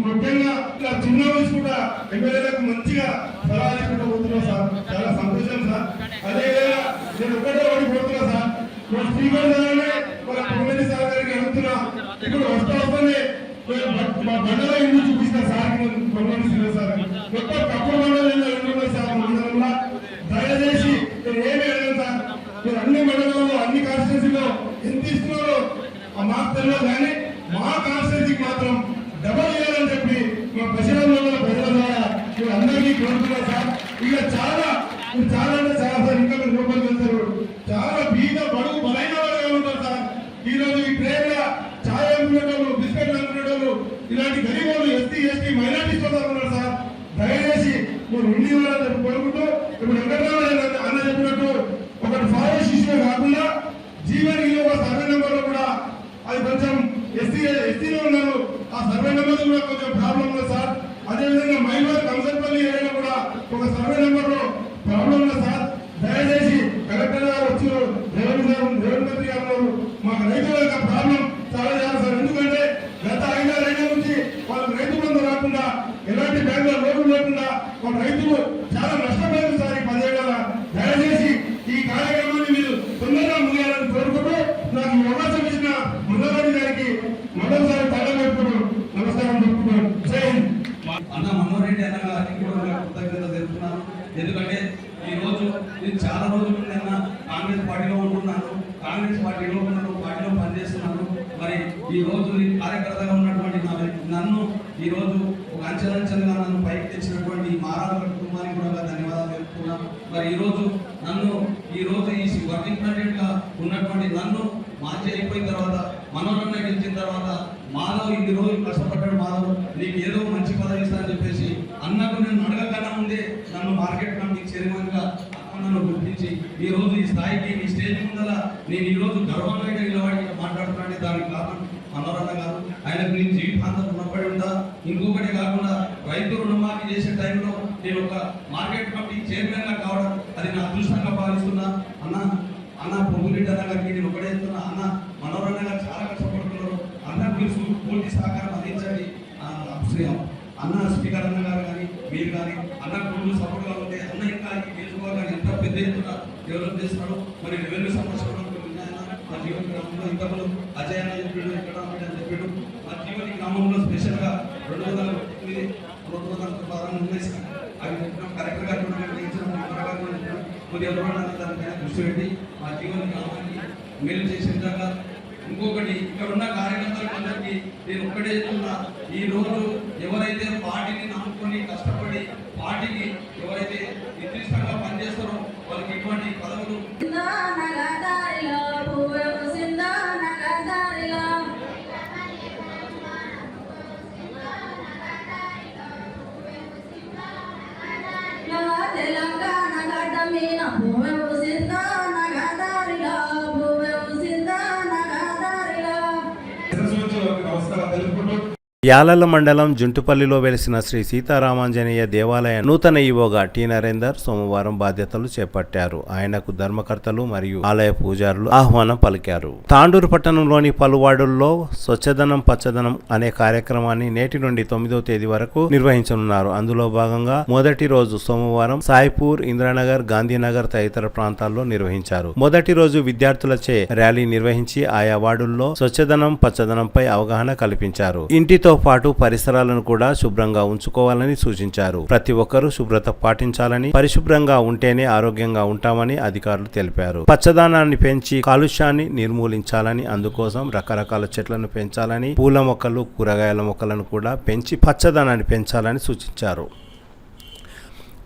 Speaker 9: ముఖ్యంగా ఇలా చిన్న వయసు కూడా ఎమ్మెల్యేలకు మంచిగా సలహా ఇచ్చుకుంటూ పోతున్నాం సార్. చాలా సంతోషం సార్. అదేవిధంగా నేను ఒక్కటే ఓడిపోతున్నా సార్. మన శ్రీగోళ మన కోమటిరెడ్డి సార్ గారికి అడుగుతున్నా, ఇప్పుడు వస్తానే మా బండలో ఇల్లు చూపిస్తా సార్. కోమటిరెడ్డి సార్ మొత్తం కప్పుడు మండలంలో ఇల్లు ఉన్నాయి సార్. మండలంలో దయచేసి నేను ఏమి అడగను సార్. మీరు అన్ని మండలంలో అన్ని కాన్స్టిట్యూన్సీలో ఎంత ఇస్తున్నారో మాకు తెలియదు, కానీ మా కాన్స్టిట్యూన్సీకి మాత్రం డబల్ ఇవ్వాలని చెప్పి మా బషీరాబాద్ ప్రజల ద్వారా మీరు అందరికీ కోరుతున్నారు సార్. ఇక చాలా అంటే చాలా సార్, ఇంకా మీరు లోపలికి వెళ్తారు. చాలా బీద బడుగు బలైన వాళ్ళుగా ఉంటారు సార్. ఈ రోజు ఈ ట్రైన్ లో ఛాయ్ అనుకునేటోళ్ళు, బిస్కెట్లు అనుకునేటోళ్ళు, ఇలాంటి గరీబ్ ఎస్టీ మైనార్టీ సోదరులు ఉన్నారు సార్. దయచేసి మీరు ఉండి ఇవ్వాలని చెప్పి కోరుకుంటూ, ఇప్పుడు వెంకటరావు అన్న చెప్పినట్టు ఒకటి ఫారెస్ట్ ఇష్యూ కాకుండా జీవన్ ఒక సర్వే నెంబర్ లో కూడా అది కొంచెం ఎస్టీలో ఉన్నారు. ఆ సర్వే నెంబర్ కూడా కొంచెం ప్రాబ్లం ఉంది సార్. అదేవిధంగా మైలూరు కంసల్పల్లి ఏరియాలో కూడా ఒక సర్వే నెంబర్ లో ప్రాబ్లం ఉంది సార్. దయచేసి కలెక్టర్ గారు వచ్చారు, రెవెన్యూ మంత్రి గారు మాకు రైతుల యొక్క ప్రాబ్లం చాలా చేయాలి సార్. ఎందుకంటే గత 5 ఏళ్ల నుంచి వాళ్ళకి రైతు బంధు రాకుండా, ఎలాంటి బ్యాంకుల లోటు లేకుండా వాళ్ళ రైతులు చాలా నష్టపోయింది సార్ ఈ 10 ఏళ్ళ. దయచేసి ఈ కార్యక్రమాన్ని మీరు తొందరగా ముగియాలని కోరుకుంటూ, నాకు ఈ అవకాశం ఇచ్చిన మురళి గారికి మరోసారి దండం పెట్టుకుంటూ నమస్కారం చెప్పుకుంటున్నాను. జై హింద్.
Speaker 8: అన్న మనోహర్ రెడ్డి అన్న గారికి కూడా కృతజ్ఞతలు తెలుపుతున్నాను. ఎందుకంటే ఈ రోజు నేను చాలా రోజుల నుండి అన్న కాంగ్రెస్ పార్టీలో ఉంటున్నాను, కాంగ్రెస్ పార్టీలో పనిచేస్తున్నాను. మరి ఈ రోజు కార్యకర్తగా ఉన్నటువంటి నన్ను ఈ రోజు ఒక అంచెలంచెలుగా నన్ను పైకి తెచ్చినటువంటి మారాల కుటుంబానికి కూడా ధన్యవాదాలు తెలుపుతున్నాను. మరి ఈ రోజు ఈ వర్కింగ్ ప్రెసిడెంట్ గా ఉన్నటువంటి నన్ను మార్చి అయిపోయిన తర్వాత, మనోరన్న గెలిచిన తర్వాత, మాధవ్ ఇన్ని రోజులు కష్టపడ్డాడు, మాధవ్ నీకు ఏదో మంచి పదవి ఇస్తా అని చెప్పేసి అన్నకు నేను అడగకన్నా ముందే నన్ను మార్కెట్ కమిటీ చైర్మన్ గా నన్ను గుర్తించి ఈ రోజు ఈ స్థాయికి, ఈ స్టేజ్ ముందర నేను ఈ రోజు గర్వంగా నిలబడి మాట్లాడుతున్నాను. దానికి కారణం మనోరన్న గారు. ఆయనకు నేను జీవితాంతం రుణపడి ఉంటా. ఇంకొకటి కాకుండా రైతు రుణమాఫీ చేసే టైంలో నేను ఒక మార్కెట్ కమిటీ చైర్మన్ గా కావడం అది నా అదృష్టంగా భావిస్తున్నా. అన్న పొంగురెడ్డి అన్న గారికి నేను ఒకటే చెప్తున్నా, అన్న మనోరన్న గారు చాలా కష్టపడుతున్నారు, అన్న మీరు పూర్తి సహకారం అందించండి. అన్న స్పీకర్ అన్న గారు కానీ మీరు కానీ అన్న కుటుంబ సపోర్ట్గా ఉంటే అన్న ఇంకా ఈ నియోజకవర్గాన్ని ఎంత పెద్ద ఎత్తున డెవలప్ చేస్తున్నాడు. మరి రెవెన్యూ సమస్యలు మా జీవన గ్రామంలో ఇంతకులు అజయ్ అన్న చెప్పాడు, ఇక్కడ అని చెప్పాడు. మా జీవని గ్రామంలో స్పెషల్గా 209 ఉన్నాయి సార్. అవి చెప్పినాం, కలెక్టర్ గారు కూడా కొద్దిగా దానిపైన దృష్టి పెట్టి మా జీవన గ్రామాన్ని మేలు చేసే విధంగా. ఇంకొకటి ఇక్కడ ఉన్న కార్యకర్తలకు అందరికీ నేను ఒక్కటే చెప్తున్నా, ఈ రోజు ఎవరైతే పార్టీని నమ్ముకొని కష్టపడి పార్టీకి ఎవరైతే నిర్దిష్టంగా పనిచేస్తారో వాళ్ళకి ఎటువంటి పదవులు
Speaker 10: తెలంగాణ గడ్డ మీద
Speaker 1: యాలల మండలం జుంటుపల్లిలో వెలిసిన శ్రీ సీతారామాంజనేయ దేవాలయ నూతన ఈవోగా టి నరేందర్ సోమవారం బాధ్యతలు చేపట్టారు. ఆయనకు ధర్మకర్తలు మరియు ఆలయ పూజారులు ఆహ్వానం పలికారు. తాండూరు పట్టణంలోని పలువాడుల్లో స్వచ్ఛదనం పచ్చదనం అనే కార్యక్రమాన్ని నేటి నుండి 9వ తేదీ వరకు నిర్వహించనున్నారు. అందులో భాగంగా మొదటి రోజు సోమవారం సాయిపూర్, ఇంద్రానగర్, గాంధీనగర్ తదితర ప్రాంతాల్లో నిర్వహించారు. మొదటి రోజు విద్యార్థులచే ర్యాలీ నిర్వహించి ఆయా వార్డుల్లో స్వచ్ఛదనం పచ్చదనంపై అవగాహన కల్పించారు. ఇంటితో ఇంటితో పాటు పరిసరాలను కూడా శుభ్రంగా ఉంచుకోవాలని సూచించారు. ప్రతి ఒక్కరూ శుభ్రత పాటించాలని, పరిశుభ్రంగా ఉంటేనే ఆరోగ్యంగా ఉంటామని అధికారులు తెలిపారు. పచ్చదనాన్ని పెంచి కాలుష్యాన్ని నిర్మూలించాలని, అందుకోసం రకరకాల చెట్లను పెంచాలని, పూల మొక్కలు, కూరగాయల మొక్కలను కూడా పెంచి పచ్చదనాన్ని పెంచాలని సూచించారు.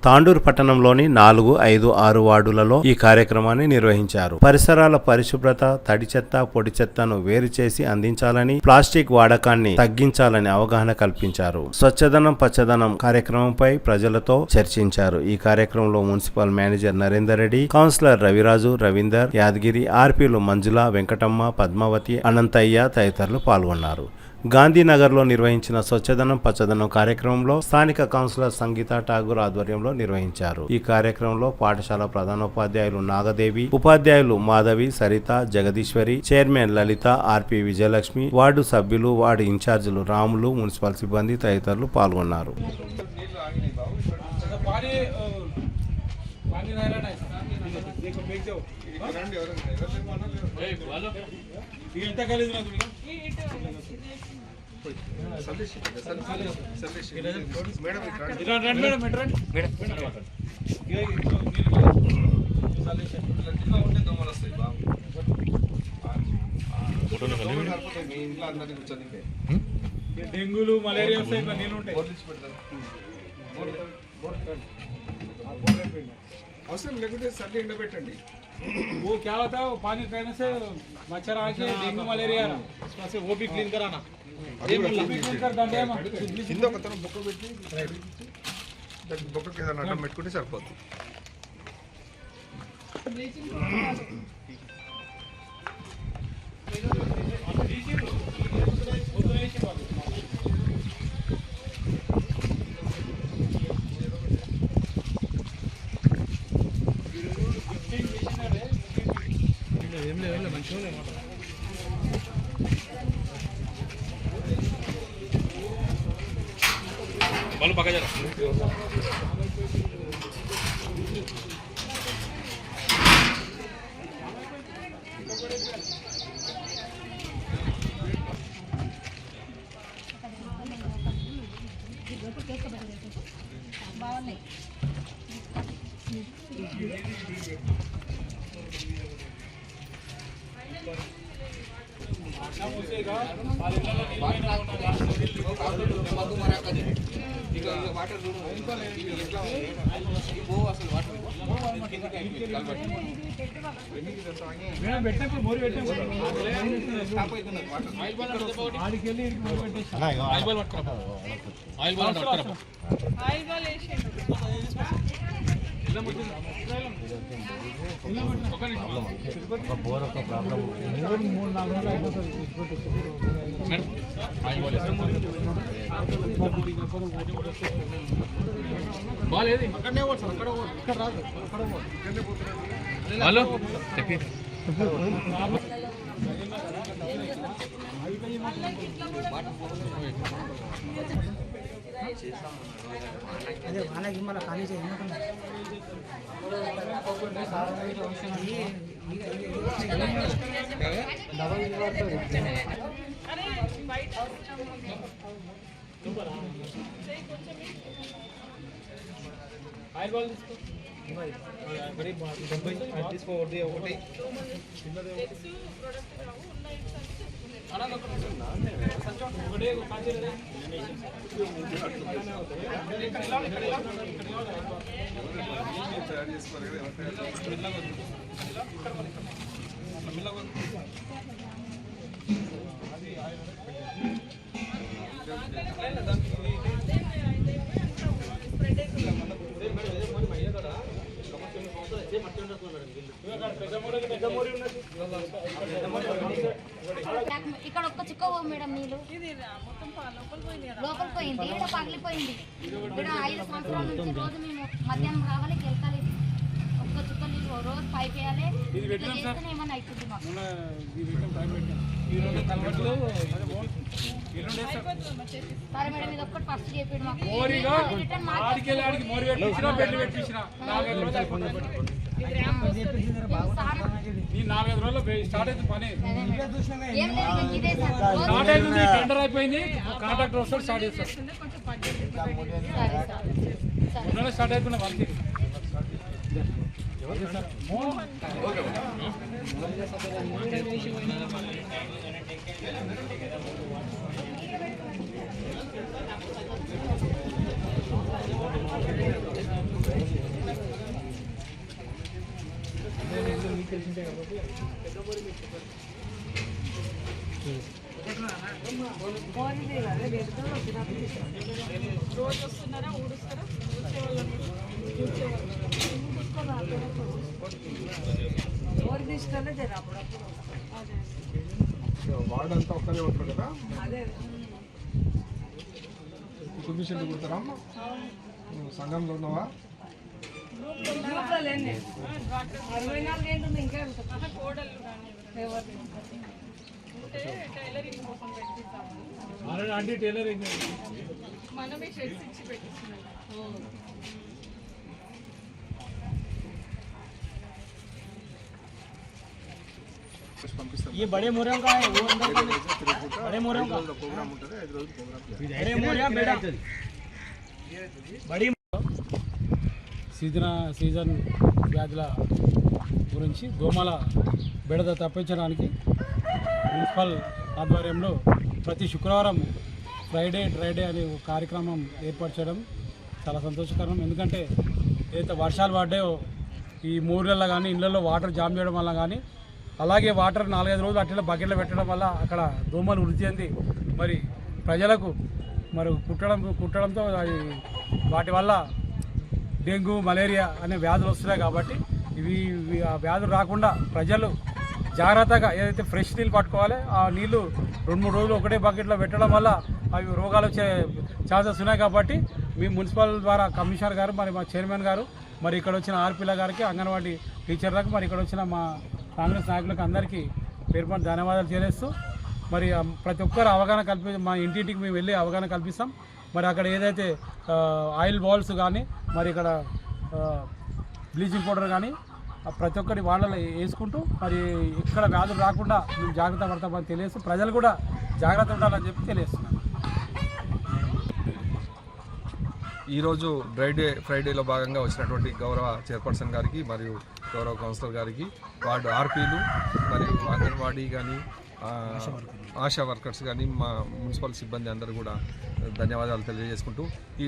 Speaker 1: తాండూరు పట్టణంలోని 4, 5, 6 వార్డులలో ఈ కార్యక్రమాన్ని నిర్వహించారు. పరిసరాల పరిశుభ్రత, తడి చెత్త, పొడి చెత్తను వేరు చేసి అందించాలని, ప్లాస్టిక్ వాడకాన్ని తగ్గించాలని అవగాహన కల్పించారు. స్వచ్ఛదనం పచ్చదనం కార్యక్రమంపై ప్రజలతో చర్చించారు. ఈ కార్యక్రమంలో municipal manager Narender Reddy, councillor Raviraju, Ravinder, Yadagiri, ఆర్పీలు మంజుల, వెంకటమ్మ, పద్మావతి, అనంతయ్య తదితరులు పాల్గొన్నారు. గాంధీనగర్లో నిర్వహించిన స్వచ్ఛదనం పచ్చదనం కార్యక్రమంలో స్థానిక కౌన్సిలర్ సంగీత ఠాగూర్ ఆధ్వర్యంలో నిర్వహించారు. ఈ కార్యక్రమంలో పాఠశాల ప్రధానోపాధ్యాయులు నాగదేవి, ఉపాధ్యాయులు మాధవి, సరిత, జగదీశ్వరి, చైర్మన్ లలిత, ఆర్పీ విజయలక్ష్మి, వార్డు సభ్యులు, వార్డు ఇన్ఛార్జీలు రాములు, మున్సిపల్ సిబ్బంది తదితరులు పాల్గొన్నారు.
Speaker 7: డెంగ్యూలు, మలేరియా వస్తాయి. నీళ్ళు ఉంటాయి. అవసరం లేకుంటే సర్ది ఎండబెట్టండి. वो क्या होता है, पानी रहने से मच्छर आके डेंगू मलेरिया उसमें से वो भी क्लीन कराना. ये भी क्लीन कर दंडे हम కింద ఒకతన బొక్క పెట్టి దాని బొక్క కింద అడ్డం పెట్టుకుంటే సరిపోతుంది. వాళ్ళు పక్క జర
Speaker 10: బాగున్నాయి.
Speaker 7: బాలేదు అక్కడనే పోవచ్చు. అక్కడ ఇక్కడ రాదు. అక్కడ హలో చెప్పి
Speaker 2: అదే వాళ్ళకి మళ్ళీ ఖాళీ చేయకుండా
Speaker 7: ఆయిల్ బాల్ తీసుకో. తీసుకో ఒకటి ఒకటి
Speaker 10: ఇక్కడ ఒక్క చుక్క మేడం నీళ్ళు లోపల పోయింది, ఇక్కడ పగిలిపోయింది. ఇక్కడ 5 సంవత్సరాల నుంచి రోజు మేము మధ్యాహ్నం రావాలి, వెళ్తాలి. ఒక్క చుక్క నీళ్ళు రోజు పైప్ వేయాలి. ఏమన్నా అవుతుంది మాకు. సరే మేడం ఇది ఒక్కటి ఫస్ట్ చెప్పాడు మాకు
Speaker 7: మోరీగా
Speaker 10: రిటర్న్ మాకు
Speaker 7: ఆడికెళ్ళి ఆడికి మోరీ పెట్టించినా బెడ్లు పెట్టించిన 4-5 రోజులు అయిపోతుంది ఈ 4-5 రోజుల్లో స్టార్ట్ అవుతుంది పని
Speaker 10: ఏం లేదు ఇదే సార్
Speaker 7: స్టార్ట్ అవుతుంది టెండర్ అయిపోయింది కాంట్రాక్టర్ వస్తాడు స్టార్ట్ చేస్తారు
Speaker 10: సరే సార్
Speaker 7: నెల స్టార్ట్ అవుతున్న వర్క్
Speaker 11: రోజు వస్తున్నారా ఊడుస్తారా ఎవరు తీసుకెళ్ళే జర అప్పుడప్పుడు
Speaker 9: వార్డు అంతా ఒక్కనే ఉంటారు కదా
Speaker 11: అదే
Speaker 9: కమిషన్ కుడతారా సంఘంలో ఉన్నావా
Speaker 11: గ్రూప్లో లేని 64 ఏంటుంది ఇంకా కోడళ్ళు ఎవరు ఉంటే టైలరింగ్ కోసం పెట్టిస్తాము
Speaker 7: ఆల్రెడీ ఆంటీ టైలరింగ్
Speaker 11: మనమే షెడ్స్ ఇచ్చి పెట్టిస్తున్నాం
Speaker 2: ये बड़े मोरियों का है वो अंदर का बड़े मोरियों का
Speaker 9: ప్రోగ్రామ్ ఉంటుంది 5 రోజులు ప్రోగ్రామ్
Speaker 2: बड़े मोरिया बेटा बड़ी
Speaker 7: సీజన్ వ్యాధుల గురించి దోమల బెడద తప్పించడానికి మున్సిపల్ ఆధ్వర్యంలో ప్రతి శుక్రవారం ఫ్రైడే డ్రైడే అనే ఒక కార్యక్రమం ఏర్పాటు చేయడం చాలా సంతోషకరం. ఎందుకంటే ఏదైతే వర్షాలు పడ్డాయో ఈ ఊర్లలో కానీ ఇళ్లలో వాటర్ జామ్ చేయడం వల్ల కానీ అలాగే వాటర్ 4-5 రోజులు అట్లా బకెట్లో పెట్టడం వల్ల అక్కడ దోమలు వృద్ధి చెంది మరి ప్రజలకు మరి కుట్టడంతో అది వాటి వల్ల డెంగ్యూ మలేరియా అనే వ్యాధులు వస్తున్నాయి. కాబట్టి ఇవి ఆ వ్యాధులు రాకుండా ప్రజలు జాగ్రత్తగా ఏదైతే ఫ్రెష్ నీళ్ళు పట్టుకోవాలి ఆ నీళ్లు 2-3 రోజులు ఒకటే బకెట్లో పెట్టడం వల్ల అవి రోగాలు వచ్చే ఛాన్సెస్ ఉన్నాయి. కాబట్టి మీ మున్సిపల్ ద్వారా కమిషనర్ గారు మరి మా చైర్మన్ గారు మరి ఇక్కడ వచ్చిన ఆర్పీల గారికి అంగన్వాడీ టీచర్లకు మరి ఇక్కడ వచ్చిన మా కాంగ్రెస్ నాయకులకు అందరికీ పేరు ధన్యవాదాలు తెలియజేస్తూ మరి ప్రతి ఒక్కరు అవగాహన మా ఇంటింటికి మేము వెళ్ళి అవగాహన కల్పిస్తాం. మరి అక్కడ ఏదైతే ఆయిల్ బాల్స్ కానీ మరి ఇక్కడ బ్లీచింగ్ పౌడర్ కానీ ప్రతి ఒక్కరి వాళ్ళలో వేసుకుంటూ మరి ఇక్కడ వ్యాధులు రాకుండా మేము జాగ్రత్త పడతామని తెలియజేస్తూ ప్రజలు కూడా జాగ్రత్త ఉండాలని చెప్పి తెలియజేస్తున్నాను.
Speaker 12: ఈరోజు ఫ్రైడేలో భాగంగా వచ్చినటువంటి గౌరవ చైర్పర్సన్ గారికి మరియు గౌరవ కౌన్సిలర్ గారికి వార్డు ఆర్పీలు మరియు అంగన్వాడీ కానీ ఆశా వర్కర్స్ కానీ మా మున్సిపల్ సిబ్బంది అందరూ కూడా ధన్యవాదాలు తెలియజేసుకుంటూ ఈ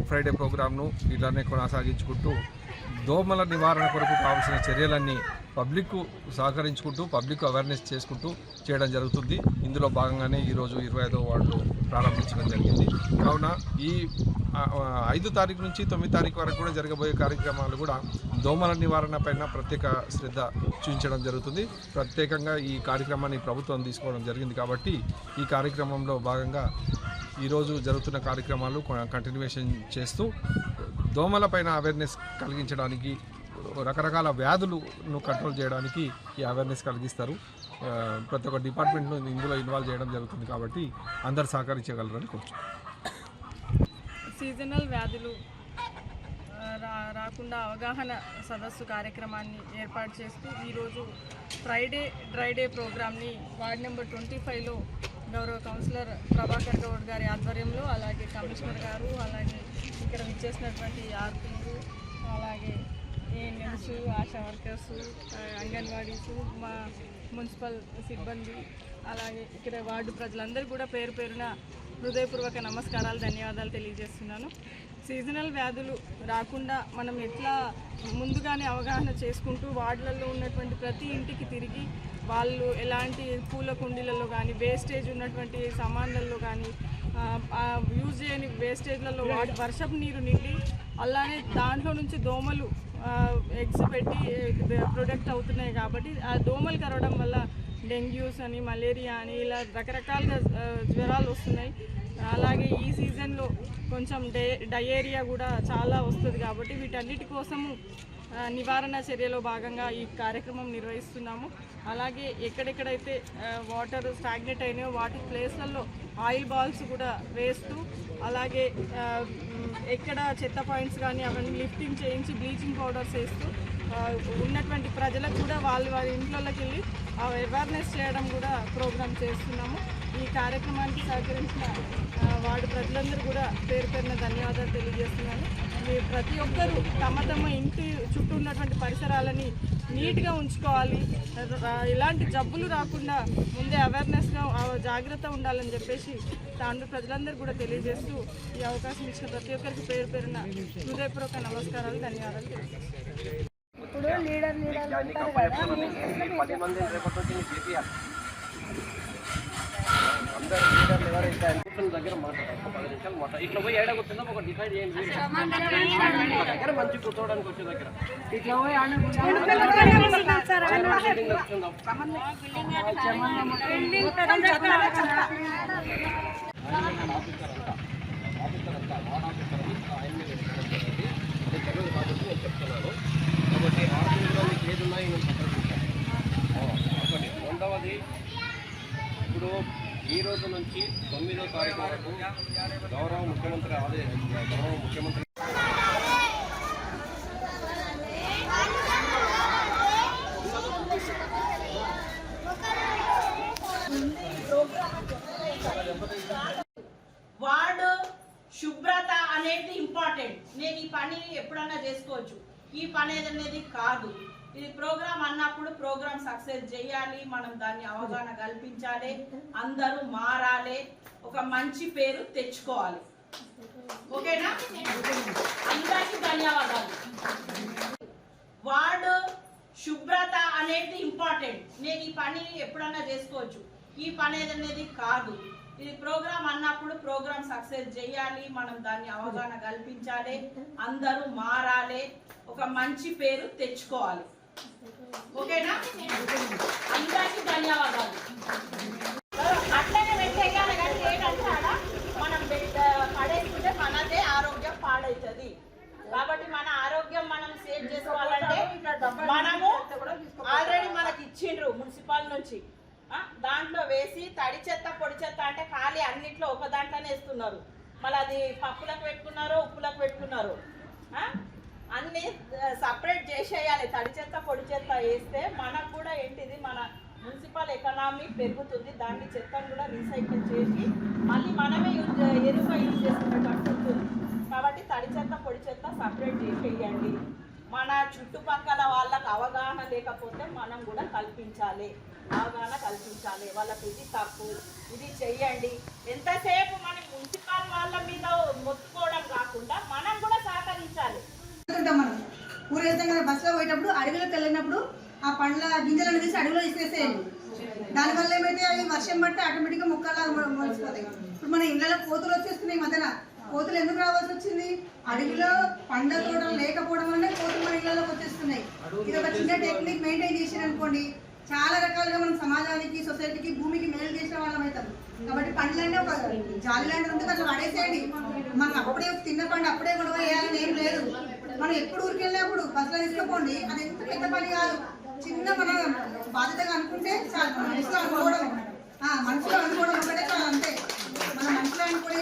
Speaker 12: ఫ్రైడే ప్రోగ్రామ్ను ఇలానే కొనసాగించుకుంటూ దోమల నివారణ కొరకు కావాల్సిన చర్యలన్నీ పబ్లిక్ సహకరించుకుంటూ పబ్లిక్ అవేర్నెస్ చేసుకుంటూ చేయడం జరుగుతుంది. ఇందులో భాగంగానే ఈరోజు 25వ వార్డులో ప్రారంభించడం జరిగింది. కావున ఈ 5 తారీఖు నుంచి 9 తారీఖు వరకు కూడా జరగబోయే కార్యక్రమాలు కూడా దోమల నివారణ పైన ప్రత్యేక శ్రద్ధ చూపించడం జరుగుతుంది. ప్రత్యేకంగా ఈ కార్యక్రమాన్ని ప్రభుత్వం తీసుకోవడం జరిగింది. కాబట్టి ఈ కార్యక్రమంలో భాగంగా ఈరోజు జరుగుతున్న కార్యక్రమాలు కంటిన్యూషన్ చేస్తూ దోమలపైన అవేర్నెస్ కలిగించడానికి రకరకాల వ్యాధులను కంట్రోల్ చేయడానికి ఈ అవేర్నెస్ కలిగిస్తారు. ప్రతి ఒక్క డిపార్ట్మెంట్ను ఇందులో ఇన్వాల్వ్ చేయడం జరుగుతుంది. కాబట్టి అందరు సహకరించగలరని కోరుతున్నాను.
Speaker 11: సీజనల్ వ్యాధులు రాకుండా అవగాహన సదస్సు కార్యక్రమాన్ని ఏర్పాటు చేస్తూ ఈరోజు డ్రైడే ప్రోగ్రామ్ని వార్డ్ నెంబర్ 25లో గౌరవ కౌన్సిలర్ ప్రభాకర్ గౌడ్ గారి ఆధ్వర్యంలో అలాగే కమిషనర్ గారు అలాగే ఇక్కడ విచ్చేసినటువంటి ఆర్పీలు అలాగే ఏఎన్ఎంస్ ఆశా వర్కర్స్ అంగన్వాడీస్ మా మున్సిపల్ సిబ్బంది అలాగే ఇక్కడ వార్డు ప్రజలందరూ కూడా పేరు పేరున హృదయపూర్వక నమస్కారాలు ధన్యవాదాలు తెలియజేస్తున్నాను. సీజనల్ వ్యాధులు రాకుండా మనం ఎట్లా ముందుగానే అవగాహన చేసుకుంటూ వార్డులలో ఉన్నటువంటి ప్రతి ఇంటికి తిరిగి వాళ్ళు ఎలాంటి పూల కుండీలలో కానీ వేస్టేజ్ ఉన్నటువంటి సామాన్లలో కానీ యూజ్ చేయని వేస్టేజ్లలో వర్షపు నీరు నిండి అలానే దాంట్లో నుంచి దోమలు ఎగ్స్ పెట్టి ప్రొడక్ట్ అవుతున్నాయి. కాబట్టి ఆ దోమలు కరవడం వల్ల డెంగ్యూస్ అని మలేరియా అని ఇలా రకరకాలుగా జ్వరాలు వస్తున్నాయి. అలాగే ఈ సీజన్లో కొంచెం డయేరియా కూడా చాలా వస్తుంది. కాబట్టి వీటన్నిటి కోసము నివారణ చర్యలో భాగంగా ఈ కార్యక్రమం నిర్వహిస్తున్నాము. అలాగే ఎక్కడెక్కడైతే వాటర్ స్టాగ్నేట్ అయినాయో వాటి ప్లేస్లలో ఆయిల్ బాల్స్ కూడా వేస్తూ, అలాగే ఎక్కడ చెత్త పాయింట్స్ కానీ అవన్నీ లిఫ్టింగ్ చేయించి బ్లీచింగ్ పౌడర్స్ వేస్తూ ఉన్నటువంటి ప్రజలకు కూడా వాళ్ళ ఇంట్లోకి వెళ్ళి అవేర్నెస్ చేయడం కూడా ప్రోగ్రామ్ చేస్తున్నాము. ఈ కార్యక్రమానికి సహకరించిన వార్డు ప్రజలందరూ కూడా పేరు పేరున ధన్యవాదాలు తెలియజేస్తున్నాను. ప్రతి ఒక్కరూ తమ ఇంటి చుట్టూ ఉన్నటువంటి పరిసరాలని నీట్గా ఉంచుకోవాలి, ఎలాంటి జబ్బులు రాకుండా ముందే అవేర్నెస్గా జాగ్రత్త ఉండాలని చెప్పేసి తాండూరు ప్రజలందరూ కూడా తెలియజేస్తూ ఈ అవకాశం ఇచ్చిన ప్రతి ఒక్కరికి పేరు పేరున హృదయపూర్వక నమస్కారాలు, ధన్యవాదాలు తెలియజేస్తాను.
Speaker 10: ఇప్పుడు లీడర్
Speaker 3: అందరూ లీడర్లు ఎవరైతే అనిపిస్తున్న దగ్గర మాట్లాడాలి. 10 నిమిషాలు మాట్లాడాలి. ఇట్లా పోయి ఏడ కూర్చుందాం, ఒక డిసైడ్ చేయండి. దగ్గర మంచి కూర్చోవడానికి వచ్చే దగ్గర ఇట్లా పోయి చెప్తున్నారు కాబట్టి ఆరోగ్యంలో మీకు ఏది ఉన్నాయి నేను ఒకటి. రెండవది, ఇప్పుడు ఈ రోజు నుంచి 9వ తారీఖు వరకు గౌరవ ముఖ్యమంత్రి
Speaker 13: వార్డు శుభ్రత అనేది ఇంపార్టెంట్. నేను ఈ పని ఎప్పుడన్నా చేసుకోవచ్చు, ఈ పని అనేది కాదు. ఇది ప్రోగ్రామ్ అన్నప్పుడు ప్రోగ్రామ్ సక్సెస్ చేయాలి, మనం దాన్ని అవగాహన కల్పించాలి, అందరూ మారాలి, ఒక మంచి పేరు తెచ్చుకోవాలి. ఓకేనా? అందరికీ ధన్యవాదాలు. వార్డు శుభ్రత అనేది ఇంపార్టెంట్. నేను ఈ పని ఎప్పుడన్నా చేసుకోవచ్చు, ఈ పని అనేది కాదు. ఇది ప్రోగ్రామ్ అన్నప్పుడు ప్రోగ్రామ్ సక్సెస్ చేయాలి, మనం దాన్ని అవగాహన కల్పించాలి, అందరూ మారాలి, ఒక మంచి పేరు తెచ్చుకోవాలి. ఓకేనా? అందరికీ ధన్యవాదాలు. అట్లనే పెట్టేయాలి, కానీ ఏంటంటే మనం పడేసుకుంటే మనదే ఆరోగ్యం పాడవుతుంది. కాబట్టి మన ఆరోగ్యం మనం సేవ్ చేసుకోవాలంటే మనము ఆల్రెడీ మనకి ఇచ్చిండ్రు మున్సిపల్ నుంచి, దాంట్లో వేసి తడి చెత్త పొడి చెత్త అంటే ఖాళీ అన్నిట్లో ఒక దాంట్లోనే వేస్తున్నారు. మళ్ళీ అది పప్పులకు పెట్టుకున్నారు, ఉప్పులకు పెట్టుకున్నారు. అన్నీ సపరేట్ చేసేయాలి. తడి చెత్త పొడి చెత్త వేస్తే మనకు కూడా ఏంటిది, మన మున్సిపల్ ఎకనామీ పెరుగుతుంది. దాన్ని చెత్తను కూడా రీసైకిల్ చేసి మళ్ళీ మనమే ఎరువుగా యూజ్ చేసుకునేటట్టు ఉంటుంది. కాబట్టి తడి చెత్త పొడి చెత్త సపరేట్ చేసేయండి. మన చుట్టుపక్కల వాళ్ళకు అవగాహన లేకపోతే మనం కూడా కల్పించాలి, అవగాహన కల్పించాలి. వాళ్ళకు ఇది తప్పు, ఇది చెయ్యండి. ఎంతసేపు మనం మున్సిపల్ వాళ్ళ మీద మొత్తుకోవడం కాకుండా మనం కూడా సహకరించాలి.
Speaker 2: మనం ఊరేస్తాం కదా, బస్సులో పోయేటప్పుడు అడవిలోకి వెళ్ళినప్పుడు ఆ పండ్ల గింజలను తీసి అడవిలో ఇసేసేయండి. దానివల్ల ఏమైతే అవి వర్షం పడితే ఆటోమేటిక్గా మొక్కలాగా మొలిసిపోతాయి. ఇప్పుడు మన ఇళ్ళలో కోతులు వచ్చేస్తున్నాయి. మధ్యన కోతులు ఎందుకు రావాల్సి వచ్చింది? అడవిలో పండ్ల తోటలు లేకపోవడం వల్లనే కోతులు మన ఇళ్ళలోకి వచ్చేస్తున్నాయి. ఇది ఒక చిన్న టెక్నిక్ మెయింటైన్ చేసిరనుకోండి, చాలా రకాలుగా మనం సమాజానికి, సొసైటీకి, భూమికి మేలు చేసిన వాళ్ళం అవుతాం. కాబట్టి పండ్లన్నీ ఒక జాలి లాంటి ఉంటుంది, అట్లా పడేసేయండి. మనం అప్పుడే తిన్న పండు అప్పుడే గొడవ వేయాలని ఏం లేదు. మనం ఎప్పుడు ఊరికి వెళ్ళినప్పుడు బస్సులో తీసుకోండి, అది ఎంత పెద్ద పని కాదు. చిన్న మన బాధ్యతగా అనుకుంటే చాలు. మనసులో అనుకోవడం ఒకటే చాలు, అంతే. మన మనసులో అనుకునే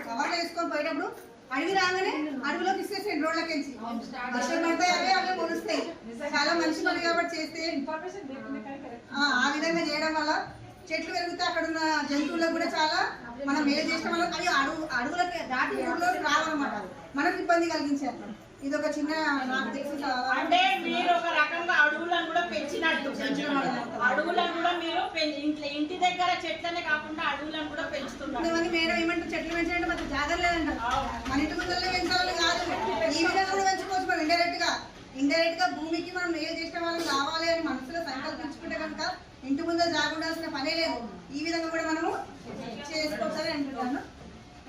Speaker 2: కవర్లో వేసుకొని పోయేటప్పుడు అడవి రాగానే అడవిలోకి ఇచ్చేసేయండి. రోడ్లకెంచి వర్షం పడతాయి, అవే పొలుస్తాయి. చాలా మంచి పని కాబట్టి చేస్తే ఆ విధంగా చేయడం వల్ల చెట్లు పెరిగితే అక్కడ ఉన్న జంతువులకు కూడా చాలా మనం మేలు చేసిన వల్ల అవి అడవులకి దాటి ఊళ్ళోకి రావన్నమాట, మనకు ఇబ్బంది కలిగించారు. ఇది ఒక చిన్న నాకు తెలిసి
Speaker 13: అంటే మీరు ఒక రకంగా అడవులను కూడా పెంచినట్టు, అడవులను కూడా మీరు ఇంటి దగ్గర చెట్లనే కాకుండా అడవులను కూడా పెంచుతున్నారు.
Speaker 2: మేడం ఏమంటారు, చెట్లు పెంచాలంటే మనకు జాగ్రత్త లేదంటారు. మన ఇంటి ముందరనే పెంచాలని కాదు, ఈ విధంగా కూడా పెంచుకోవచ్చు. మనం ఇండైరెక్ట్ గా భూమికి మనం మేలు చేసిన వాళ్ళని కావాలి అని మనసులో సంకల్పించుకుంటే కనుక ఇంటి ముందర జాగుండాల్సిన పనే లేదు. ఈ విధంగా కూడా మనము చేసుకోవచ్చని అంటున్నాను.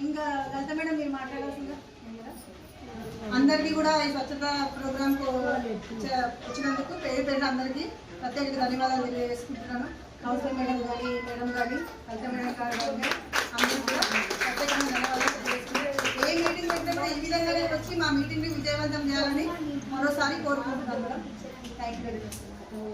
Speaker 2: ఇంకా లలిత మేడం మీరు మాట్లాడాల్సిందా? అందరికీ కూడా ఈ స్వచ్ఛత ప్రోగ్రామ్ వచ్చినందుకు పేరు పేరు అందరికీ ప్రత్యేక ధన్యవాదాలు తెలియజేసుకుంటున్నాను. కౌన్సిలర్ మేడం కానీ లలిత మేడం గారు అందరికీ కూడా ప్రత్యేకంగా ధన్యవాదాలు తెలియజేసుకుంటున్నాను. ఏ మీటింగ్ పెట్టినా కూడా ఈ విధంగానే వచ్చి మా మీటింగ్ని విజయవంతం చేయాలని మా మరోసారి కోరుకుంటున్నాను మేడం. Thank you.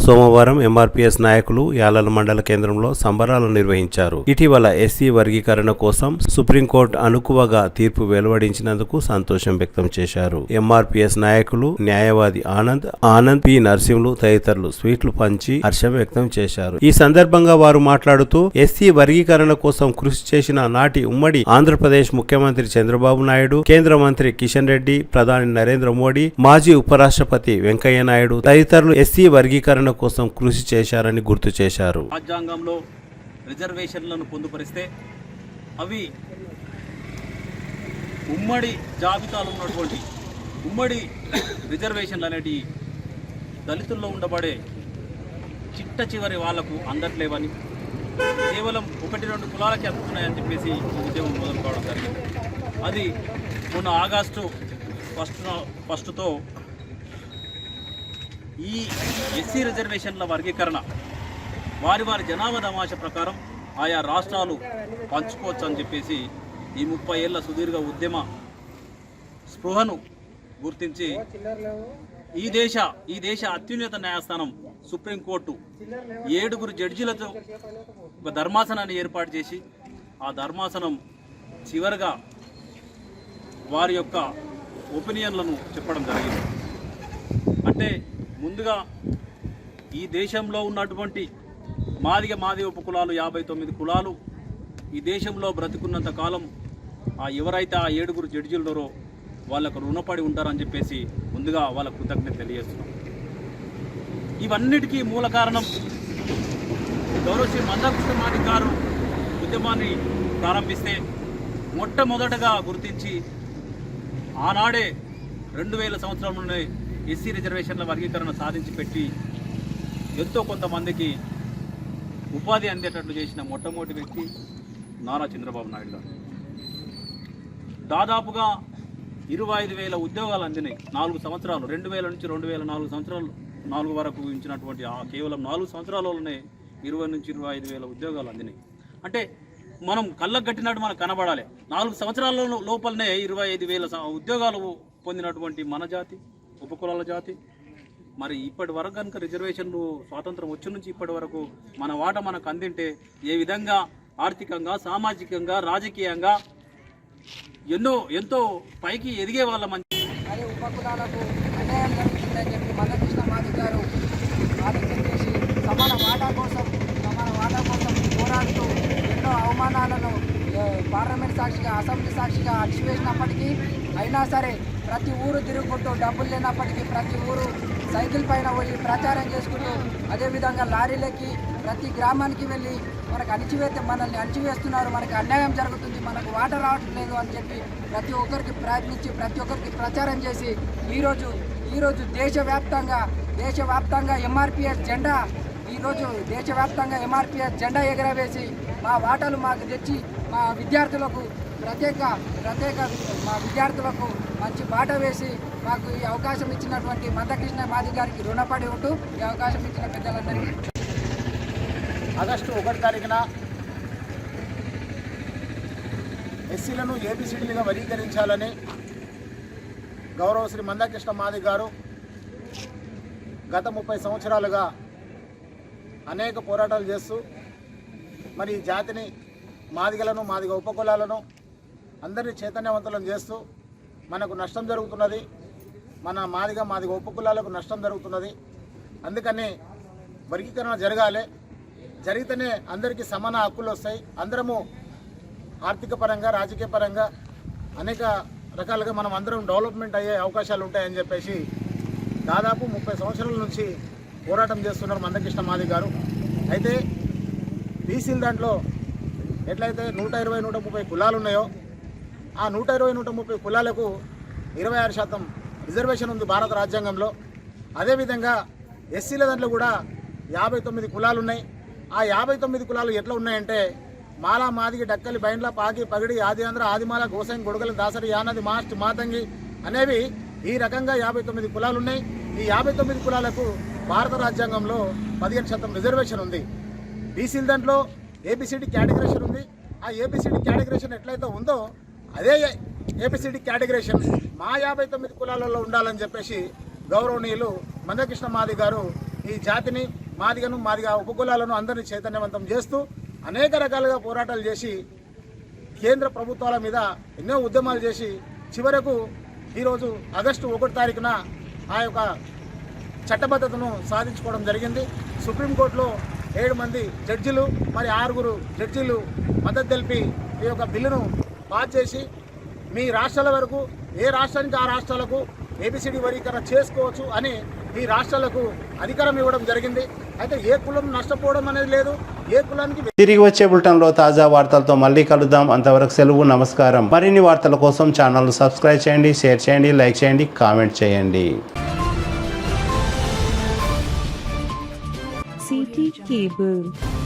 Speaker 1: సోమవారం ఎంఆర్పీఎస్ నాయకులు యాలల మండల కేంద్రంలో సంబరాలు నిర్వహించారు. ఇటీవల ఎస్సీ వర్గీకరణ కోసం సుప్రీంకోర్టు అనుకువగా తీర్పు వెలువడించినందుకు సంతోషం వ్యక్తం చేశారు. ఎంఆర్పీఎస్ నాయకులు న్యాయవాది ఆనంద్ పి నరసింహులు తదితరులు స్వీట్లు పంచి హర్షం వ్యక్తం చేశారు. ఈ సందర్భంగా వారు మాట్లాడుతూ ఎస్సీ వర్గీకరణ కోసం కృషి చేసిన నాటి ఉమ్మడి ఆంధ్రప్రదేశ్ ముఖ్యమంత్రి చంద్రబాబు నాయుడు, కేంద్ర మంత్రి కిషన్ రెడ్డి, ప్రధాని నరేంద్ర మోడీ, మాజీ ఉపరాష్ట్రపతి వెంకయ్య నాయుడు తదితరులు ఎస్సీ వర్గీకరణ కోసం కృషి చేశారని గుర్తు చేశారు.
Speaker 14: రాజ్యాంగంలో రిజర్వేషన్లను పొందుపరిస్తే అవి ఉమ్మడి జాబితాలో ఉన్నటువంటి ఉమ్మడి రిజర్వేషన్లు అనేటి దళితుల్లో ఉండబడే చిట్ట చివరి వాళ్లకు అందట్లేవని, కేవలం 1-2 కులాలకి అందుతున్నాయని చెప్పేసి ఉద్యమం మొదలు కావడం జరిగింది. అది మొన్న ఆగస్టు 1తో ఈ ఎస్సీ రిజర్వేషన్ల వర్గీకరణ వారి జనాభా దామాష ప్రకారం ఆయా రాష్ట్రాలు పంచుకోవచ్చు అని చెప్పేసి ఈ 30 ఏళ్ల సుదీర్ఘ ఉద్యమ స్పృహను గుర్తించి ఈ దేశ అత్యున్నత న్యాయస్థానం సుప్రీంకోర్టు 7 జడ్జీలతో ఒక ధర్మాసనాన్ని ఏర్పాటు చేసి ఆ ధర్మాసనం చివరిగా వారి యొక్క ఒపీనియన్లను చెప్పడం జరిగింది. అంటే ముందుగా ఈ దేశంలో ఉన్నటువంటి మాదిగ ఉపకులాలు 59 కులాలు ఈ దేశంలో బ్రతికున్నంత కాలం ఎవరైతే ఆ 7 జడ్జీలున్నారో వాళ్ళకు రుణపడి ఉంటారని చెప్పేసి ముందుగా వాళ్ళకు కృతజ్ఞత తెలియజేస్తున్నాం. ఇవన్నిటికీ మూల కారణం గౌరవశ్రీ మందాకృష్ణ మాదిగ గారు ఉద్యమాన్ని ప్రారంభిస్తే మొట్టమొదటగా గుర్తించి ఆనాడే 2000 సంవత్సరంలోనే ఎస్సీ రిజర్వేషన్ల వర్గీకరణ సాధించి పెట్టి ఎంతో కొంతమందికి ఉపాధి అందేటట్లు చేసిన మొట్టమొదటి వ్యక్తి నారా చంద్రబాబు నాయుడు గారు. దాదాపుగా 25,000 ఉద్యోగాలు అందినాయి 4 సంవత్సరాలు, 2000 నుంచి 2004 సంవత్సరాలు 4 వరకు ఇచ్చినటువంటి కేవలం 4 సంవత్సరాలలోనే 20 నుంచి 25,000 ఉద్యోగాలు అందినాయి. అంటే మనం కళ్ళకు కట్టినట్టు మనకు కనబడాలి. 4 సంవత్సరాల లోపలనే 25,000 ఉద్యోగాలు పొందినటువంటి మన జాతి, ఉపకులాల జాతి. మరి ఇప్పటి వరకు కనుక రిజర్వేషన్లు స్వాతంత్రం వచ్చి నుంచి ఇప్పటి వరకు మన వాట మనకు అందింటే ఏ విధంగా ఆర్థికంగా, సామాజికంగా, రాజకీయంగా ఎంతో పైకి ఎదిగే వాళ్ళ మంచి
Speaker 15: అదే ఉపకులాలకు అన్యాయం జరుగుతుందని చెప్పి మందకృష్ణ మాదిగ గారు ఆలోచన చేసి సమాన వాటా కోసం పోరాడుతూ ఎన్నో అవమానాలను పార్లమెంట్ సాక్షిగా, అసెంబ్లీ సాక్షిగా అణిచివేసినప్పటికీ అయినా సరే ప్రతి ఊరు తిరుగుకుంటూ డబ్బులు లేనప్పటికీ ప్రతి ఊరు సైకిల్ పైన పోయి ప్రచారం చేసుకుంటూ అదేవిధంగా లారీలకి ప్రతి గ్రామానికి వెళ్ళి మనల్ని అణిచివేస్తున్నారు, మనకి అన్యాయం జరుగుతుంది, మనకు వాటర్ రావట్లేదు అని చెప్పి ప్రతి ఒక్కరికి ప్రయత్నించి ప్రతి ఒక్కరికి ప్రచారం చేసి ఈరోజు దేశవ్యాప్తంగా ఎంఆర్పిఎస్ జెండా ఎగరవేసి మా వాటాలు మాకు తెచ్చి మా విద్యార్థులకు ప్రత్యేక మా విద్యార్థులకు మంచి బాట వేసి మాకు ఈ అవకాశం ఇచ్చినటువంటి మందకృష్ణ మాదిగ గారికి రుణపడి ఉంటూ ఈ అవకాశం ఇచ్చిన పెద్దలందరికీ
Speaker 16: ఆగస్టు 1 తారీఖున ఎస్సీలను ఏబిసిడీలుగా వర్గీకరించాలని గౌరవ శ్రీ మందకృష్ణ మాదిగ గారు గత 30 సంవత్సరాలుగా అనేక పోరాటాలు చేస్తూ మరి ఈ జాతిని మాదిగలను, మాదిగ ఉపకులాలను అందరినీ చైతన్యవంతులను చేస్తూ మనకు నష్టం జరుగుతున్నది, మన మాదిగ ఉపకులాలకు నష్టం జరుగుతున్నది. అందుకని వర్గీకరణ జరగాలి, జరిగితేనే అందరికీ సమాన హక్కులు వస్తాయి, అందరము ఆర్థిక పరంగా, రాజకీయ పరంగా అనేక రకాలుగా మనం అందరం డెవలప్మెంట్ అయ్యే అవకాశాలు ఉంటాయని చెప్పేసి దాదాపు 30 సంవత్సరాల నుంచి పోరాటం చేస్తున్నారు మందకృష్ణ మాదిగ గారు. అయితే బీసీల దాంట్లో ఎట్లయితే 120-130 కులాలు ఉన్నాయో ఆ 120-130 కులాలకు 26% రిజర్వేషన్ ఉంది భారత రాజ్యాంగంలో. అదేవిధంగా ఎస్సీల దాంట్లో కూడా 59 కులాలు ఉన్నాయి. ఆ 59 కులాలు ఎట్లా ఉన్నాయంటే మాలా, మాదిగి, డక్కలి, బైండ్ల, పాకి, పగిడి, ఆదిఆంధ్ర, ఆదిమాల, గోసైన్, గొడగలి, దాసరి, యానది, మాస్ట్, మాతంగి అనేవి ఈ రకంగా 59 కులాలు ఉన్నాయి. ఈ 59 కులాలకు భారత రాజ్యాంగంలో 15% రిజర్వేషన్ ఉంది. బీసీల దాంట్లో ఏబిసిడి కేటగిరేషన్ ఉంది. ఆ ఏబిసిడి కేటగిరేషన్ ఎట్లయితే ఉందో అదే ఏబిసిడి కేటగిరేషన్ మా 59 కులాలలో ఉండాలని చెప్పేసి గౌరవనీయులు మందకృష్ణ మాది గారు ఈ జాతిని, మాదిగా ఉపకులాలను అందరినీ చైతన్యవంతం చేస్తూ అనేక రకాలుగా పోరాటాలు చేసి కేంద్ర ప్రభుత్వాల మీద ఎన్నో ఉద్యమాలు చేసి చివరకు ఈరోజు ఆగస్టు 1 తారీఖున ఆ యొక్క చట్టబద్ధతను సాధించుకోవడం జరిగింది. సుప్రీంకోర్టులో 7 మంది జడ్జిలు మరి 6 జడ్జీలు మద్దతు తెలిపి ఈ యొక్క బిల్లును పాస్ చేసి మీ రాష్ట్రాల వరకు ఏ రాష్ట్రానికి ఆ రాష్ట్రాలకు ఏబిసిడి వర్గీకరణ చేసుకోవచ్చు అని ఈ రాష్ట్రాలకు అధికారం ఇవ్వడం జరిగింది. అయితే ఏ కులం నష్టపోవడం అనేది లేదు. ఏ కులానికి
Speaker 1: తిరిగి వచ్చే బులెటిన్లో తాజా వార్తలతో మళ్ళీ కలుద్దాం. అంతవరకు సెలవు, నమస్కారం. మరిన్ని వార్తల కోసం ఛానల్ సబ్స్క్రైబ్ చేయండి, షేర్ చేయండి, లైక్ చేయండి, కామెంట్ చేయండి.
Speaker 17: CT Cable.